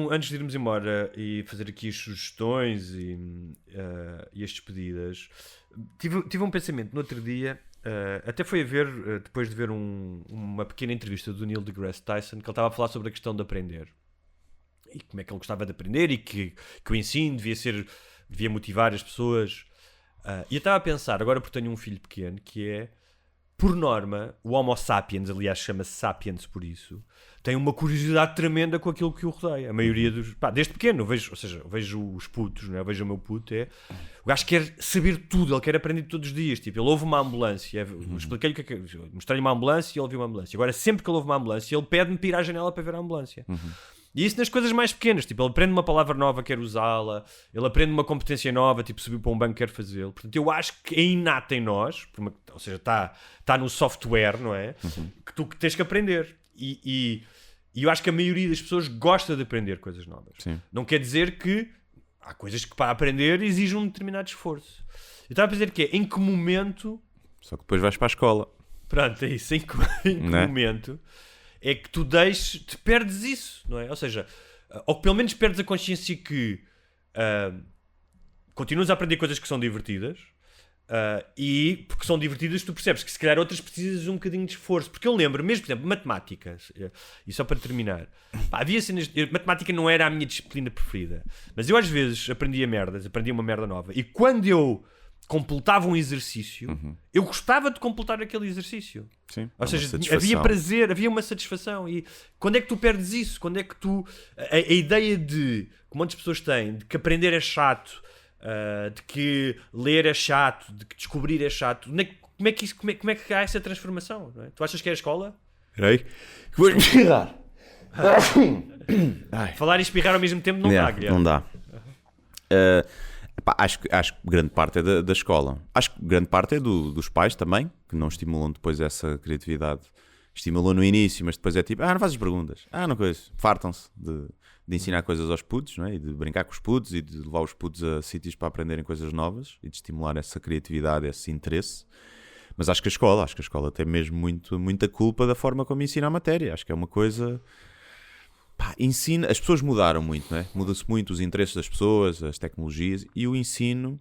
antes de irmos embora e fazer aqui as sugestões e as despedidas, tive um pensamento no outro dia, até foi a ver, depois de ver uma pequena entrevista do Neil deGrasse Tyson, que ele estava a falar sobre a questão de aprender. E como é que ele gostava de aprender e que o ensino devia motivar as pessoas. E eu estava a pensar, agora porque tenho um filho pequeno, que é, por norma, o Homo sapiens, aliás chama-se sapiens por isso, tem uma curiosidade tremenda com aquilo que o rodeia. A maioria dos... desde pequeno, eu vejo os putos, não é? Eu vejo o meu puto, o gajo quer saber tudo, ele quer aprender todos os dias. Tipo, ele ouve uma ambulância, expliquei-lhe o que é que... Mostrei-lhe uma ambulância e ele viu uma ambulância. Agora, sempre que ele ouve uma ambulância, ele pede-me para ir à janela para ver a ambulância. E isso nas coisas mais pequenas, tipo, ele aprende uma palavra nova, quer usá-la, ele aprende uma competência nova, tipo, subiu para um banco, quer fazê-lo. Portanto, eu acho que é inato em nós, ou seja, está no software, não é? Que tu tens que aprender. E eu acho que a maioria das pessoas gosta de aprender coisas novas. Sim. Não quer dizer que há coisas que para aprender exigem um determinado esforço. Eu estava a dizer que em que momento... Só que depois vais para a escola. Pronto, é isso. Em que momento é que tu perdes isso, não é? Ou seja, ou que pelo menos perdes a consciência que continuas a aprender coisas que são divertidas e porque são divertidas tu percebes que se calhar outras precisas de um bocadinho de esforço. Porque eu lembro, mesmo, por exemplo, matemáticas, e só para terminar, havia cenas, matemática não era a minha disciplina preferida, mas eu às vezes aprendia uma merda nova, e quando eu completava um exercício, eu gostava de completar aquele exercício. Sim, ou seja, havia prazer, havia uma satisfação. E quando é que tu perdes isso? Quando é que tu... A ideia de, que muitas pessoas têm, de que aprender é chato, de que ler é chato, de que descobrir é chato, como é que há essa transformação? Não é? Tu achas que é a escola? Espera aí, que vou espirrar. Falar e espirrar ao mesmo tempo não dá, Guilherme. Não dá. Acho que grande parte é da escola. Acho que grande parte é dos pais também, que não estimulam depois essa criatividade. Estimulam no início, mas depois é tipo, não fazes perguntas, não coisas. Fartam-se de ensinar coisas aos putos, não é? E de brincar com os putos e de levar os putos a sítios para aprenderem coisas novas e de estimular essa criatividade, esse interesse. Mas acho que a escola tem mesmo muita culpa da forma como ensina a matéria. Acho que é uma coisa... ensina, as pessoas mudaram muito, não é? Muda-se muito os interesses das pessoas, as tecnologias, e o ensino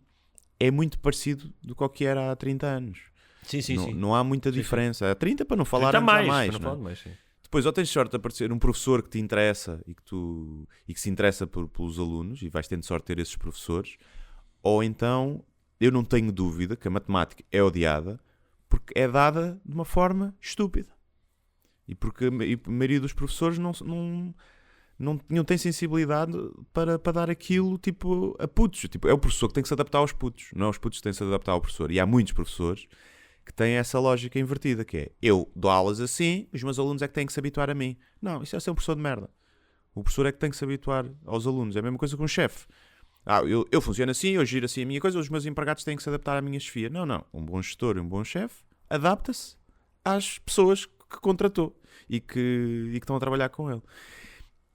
é muito parecido do que era há 30 anos. Sim. Não há muita diferença. Há 30 para não falar Há mais, mais. Depois, ou tens sorte de aparecer um professor que te interessa e que se interessa pelos alunos, e vais tendo sorte de ter esses professores, ou então, eu não tenho dúvida que a matemática é odiada porque é dada de uma forma estúpida. E porque a maioria dos professores não tem sensibilidade para dar aquilo tipo, a putos. Tipo, é o professor que tem que se adaptar aos putos, não é os putos que têm que se adaptar ao professor. E há muitos professores que têm essa lógica invertida, que é, eu dou aulas assim, os meus alunos é que têm que se habituar a mim. Não, isso é ser um professor de merda. O professor é que tem que se habituar aos alunos. É a mesma coisa que um chefe. Eu funciono assim, eu giro assim a minha coisa, os meus empregados têm que se adaptar à minha chefia. Não. Um bom gestor e um bom chefe adapta-se às pessoas que contratou e que estão a trabalhar com ele.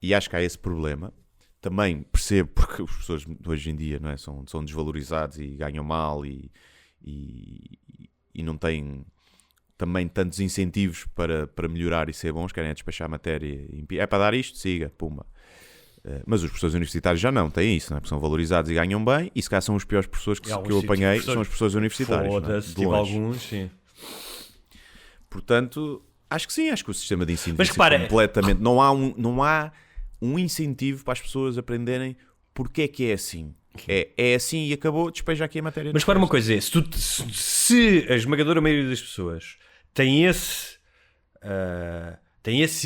E acho que há esse problema. Também percebo porque os professores hoje em dia, não é, são desvalorizados e ganham mal e não têm também tantos incentivos para melhorar e ser bons, querem despachar a matéria. É para dar isto? Siga, pumba. Mas os professores universitários já não têm isso, não é? Porque são valorizados e ganham bem, e se calhar são os piores professores que eu apanhei, são os professores universitários. Foda-se, tive alguns, sim. Portanto, acho que sim, acho que o sistema de ensino completamente... Não há um incentivo para as pessoas aprenderem porque é que é assim. É assim e acabou, despeja aqui a matéria. Mas para uma coisa é, se a esmagadora maioria das pessoas tem esse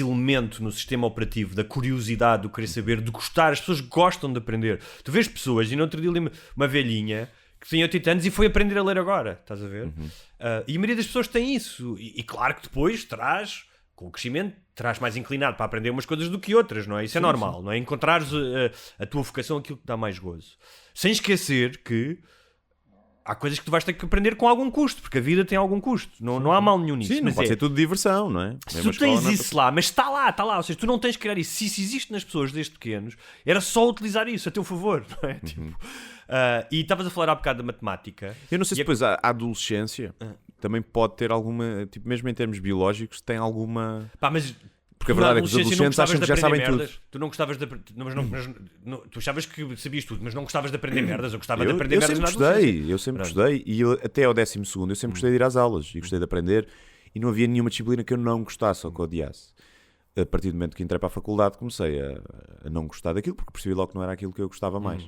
elemento no sistema operativo da curiosidade, do querer saber, de gostar, as pessoas gostam de aprender. Tu vês pessoas, e no outro dia li uma velhinha que tem 80 anos e foi aprender a ler agora, estás a ver? E a maioria das pessoas tem isso. E claro que depois traz, com o crescimento, traz mais inclinado para aprender umas coisas do que outras, não é? Isso é normal, não é? Encontrares a tua vocação, aquilo que dá mais gozo. Sem esquecer que há coisas que tu vais ter que aprender com algum custo, porque a vida tem algum custo. Não há mal nenhum nisso. Sim, não mas pode ser tudo diversão, não é? se tu tens isso lá, mas está lá. Ou seja, tu não tens que criar isso. Se isso existe nas pessoas desde pequenos, era só utilizar isso a teu favor, não é? Tipo, e estavas a falar há bocado da matemática. Eu não sei se depois a adolescência também pode ter alguma, tipo, mesmo em termos biológicos, tem alguma... Pá, mas porque a verdade é que os adolescentes acham que já sabem tudo. Tu não gostavas de tu achavas que sabias tudo, mas não gostavas de aprender merdas. Eu gostava de aprender merdas na adolescência. Eu sempre gostei. E até ao 12º eu sempre gostei de ir às aulas. E gostei de aprender. E não havia nenhuma disciplina que eu não gostasse ou que odiasse. A partir do momento que entrei para a faculdade comecei a não gostar daquilo, porque percebi logo que não era aquilo que eu gostava mais.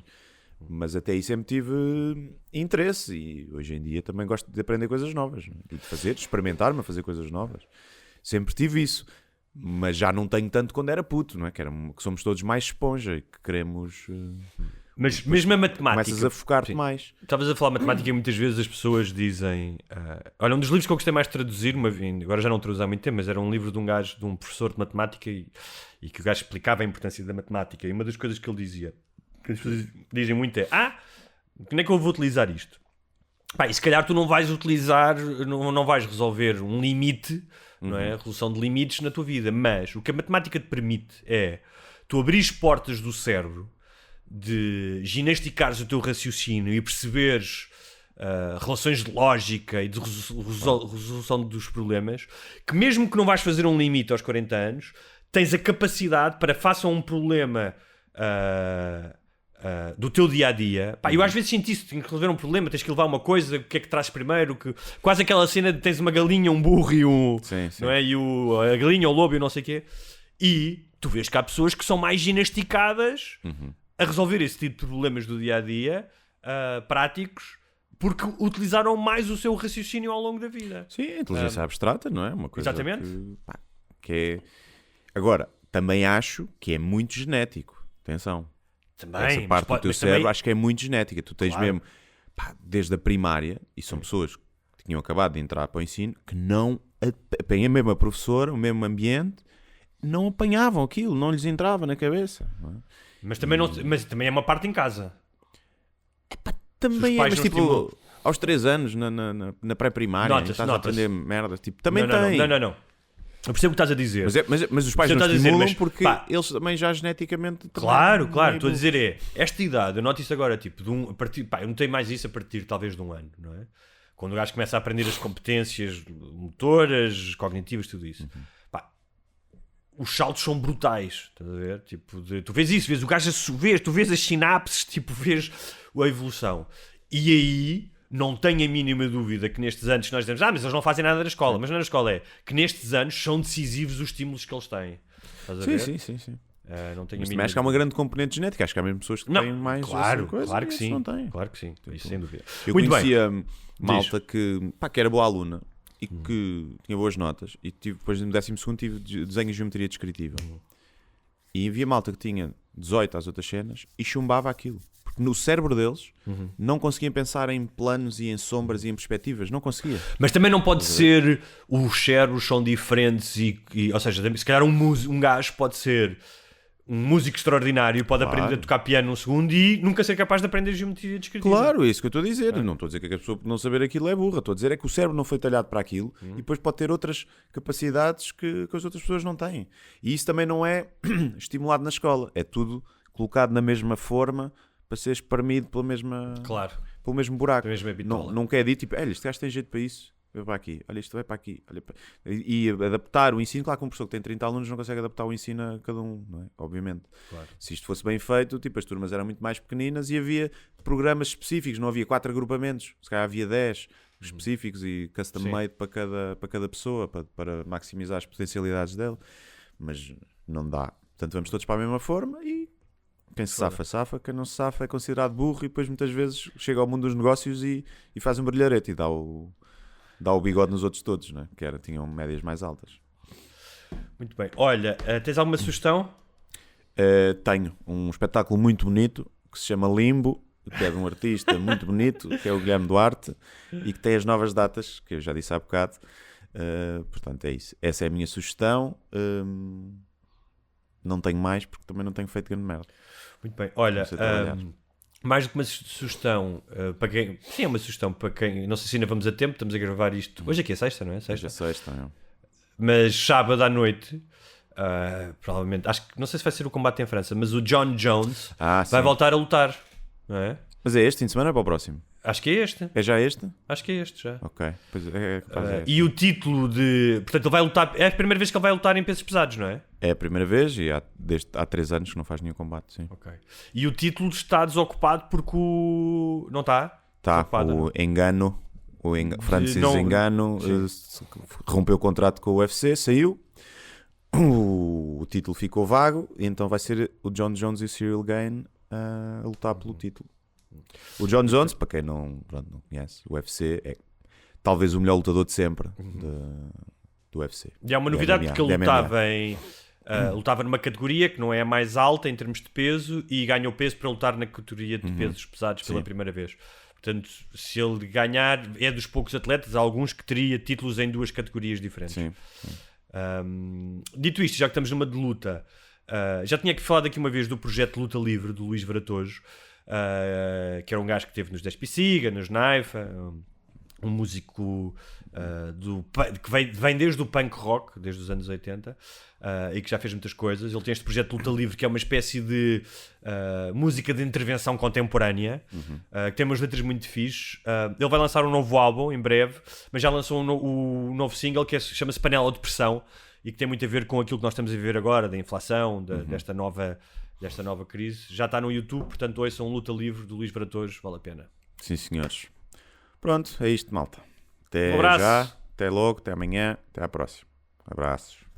Mas até aí sempre tive interesse. E hoje em dia também gosto de aprender coisas novas. E de experimentar-me a fazer coisas novas. Sempre tive isso. Mas já não tenho tanto quando era puto, não é? Que somos todos mais esponja e que queremos... Mas mesmo a matemática... Começas a focar-te mais. Estavas a falar matemática e muitas vezes as pessoas dizem... olha, um dos livros que eu gostei mais de traduzir, agora já não traduzo há muito tempo, mas era um livro de um professor de matemática e que o gajo explicava a importância da matemática. E uma das coisas que ele dizia, que as pessoas dizem muito é... como é que eu vou utilizar isto? Pá, e se calhar tu não vais utilizar, não vais resolver um limite... Não é? A resolução de limites na tua vida, mas o que a matemática te permite é tu abrires portas do cérebro, de ginasticares o teu raciocínio e perceberes relações de lógica e de resolução dos problemas, que mesmo que não vais fazer um limite aos 40 anos, tens a capacidade para, face a um problema do teu dia-a-dia. Pá, eu às vezes sinto isso, tens que resolver um problema, tens que levar uma coisa, o que é que trazes primeiro, quase aquela cena de tens uma galinha, um burro e sim. Não é? E a galinha, o lobo e o não sei o quê. E tu vês que há pessoas que são mais ginasticadas a resolver esse tipo de problemas do dia-a-dia, práticos, porque utilizaram mais o seu raciocínio ao longo da vida. Sim, a inteligência abstrata, não é? Uma coisa exatamente. Que é... Agora, também acho que é muito genético. Atenção. Também, essa parte do teu cérebro também... acho que é muito genética. Tu tens mesmo, desde a primária, e são pessoas que tinham acabado de entrar para o ensino, que não apanham a mesma professora, o mesmo ambiente, não apanhavam aquilo, não lhes entrava na cabeça. Não é? Mas também é uma parte em casa. Também é, mas tipo, aos 3 anos, na pré-primária, estás a aprender merda, tipo, também tem. Não. Eu percebo o que estás a dizer. Mas os pais não estimulam porque eles também já geneticamente... Claro, estou a dizer esta idade, eu noto isso agora, tipo, a partir, eu não tenho mais isso a partir talvez de um ano, não é? Quando o gajo começa a aprender as competências motoras, cognitivas, tudo isso. Os saltos são brutais, estás a ver? Tipo, tu vês isso, vês o gajo tu vês as sinapses, tipo, vês a evolução. E aí... Não tenho a mínima dúvida que nestes anos que nós dizemos, mas eles não fazem nada na escola. Mas não é na escola, é que nestes anos são decisivos os estímulos que eles têm. Estás a ver? Sim. Não tenho mas também acho que há uma grande componente genética. Acho que há mesmo pessoas que têm mais coisa, claro que sim. Não têm. Claro que sim, isso sem dúvida. Eu muito conhecia bem. malta que era boa aluna e que tinha boas notas. E depois no 12º tive desenho e geometria descritiva. E havia malta que tinha 18 às outras cenas e chumbava aquilo. Porque no cérebro deles não conseguiam pensar em planos e em sombras e em perspectivas. Não conseguia. Mas também não pode ser... Os cérebros são diferentes ou seja, se calhar um gajo pode ser um músico extraordinário, pode aprender a tocar piano num segundo e nunca ser capaz de aprender geometria descritiva. Claro, é isso que eu estou a dizer. Não estou a dizer que a pessoa por não saber aquilo é burra. Estou a dizer é que o cérebro não foi talhado para aquilo e depois pode ter outras capacidades que as outras pessoas não têm. E isso também não é estimulado na escola. É tudo colocado na mesma forma para ser espremido pelo mesmo buraco. Não quer dizer, tipo, este gajo tem jeito para isso, vai para aqui, olha, isto vai para aqui. E adaptar o ensino, claro que um professor que tem 30 alunos não consegue adaptar o ensino a cada um, não é? Obviamente. Claro. Se isto fosse bem feito, tipo, as turmas eram muito mais pequeninas e havia programas específicos, não havia 4 agrupamentos, se calhar havia 10 específicos e custom-made para cada pessoa, para maximizar as potencialidades dele. Mas não dá. Portanto, vamos todos para a mesma forma e quem se safa, quem não se safa é considerado burro e depois muitas vezes chega ao mundo dos negócios e faz um brilharete e dá o bigode nos outros todos, né? Tinham médias mais altas. Muito bem. Olha, tens alguma sugestão? Tenho um espetáculo muito bonito que se chama Limbo, que é de um artista muito bonito, que é o Guilherme Duarte, e que tem as novas datas, que eu já disse há bocado. Portanto, é isso. Essa é a minha sugestão. Não tenho mais, porque também não tenho feito grande merda. Muito bem. Olha, mais do que uma sugestão para quem. Sim, é uma sugestão para quem. Não sei se ainda vamos a tempo, estamos a gravar isto. Hoje aqui é sexta, não é? Hoje é sexta, não é? Mas sábado à noite, provavelmente, acho que não sei se vai ser o combate em França, mas o John Jones vai voltar a lutar, não é? Mas é este fim de semana ou para o próximo? Acho que é este. É já este? Acho que é este já. Ok. Pois é, capaz é e o título de. Portanto, ele vai lutar. É a primeira vez que ele vai lutar em pesos pesados, não é? É a primeira vez e há 3 anos que não faz nenhum combate, sim. Ok. E o título está desocupado porque o. Não está? Está, o Engano. Francis Engano rompeu o contrato com o UFC, saiu. O título ficou vago e então vai ser o John Jones e o Cyril Gane a lutar pelo título. O John Jones, para quem não conhece, o UFC é talvez o melhor lutador de sempre do UFC. E há uma novidade porque ele lutava numa categoria que não é a mais alta em termos de peso e ganhou peso para lutar na categoria de pesos pesados pela primeira vez. Portanto, se ele ganhar, é dos poucos atletas, há alguns que teria títulos em 2 categorias diferentes. Sim. Dito isto, já que estamos numa de luta, já tinha que falar aqui uma vez do projeto Luta Livre do Luís Varatojo, que era um gajo que esteve nos Despiciga, nos Naifa, um músico que vem desde o punk rock, desde os anos 80, e que já fez muitas coisas. Ele tem este projeto Luta Livre, que é uma espécie de música de intervenção contemporânea, que tem umas letras muito fixes. Ele vai lançar um novo álbum em breve, mas já lançou um novo single que chama-se Panela de Pressão, e que tem muito a ver com aquilo que nós estamos a viver agora, da inflação, desta nova crise. Já está no YouTube, portanto ouçam Luta Livre do Luís Varatojo, vale a pena. Sim, senhores. Pronto, é isto, malta. Até Um abraço. já, até logo, até amanhã, até à próxima. Abraços.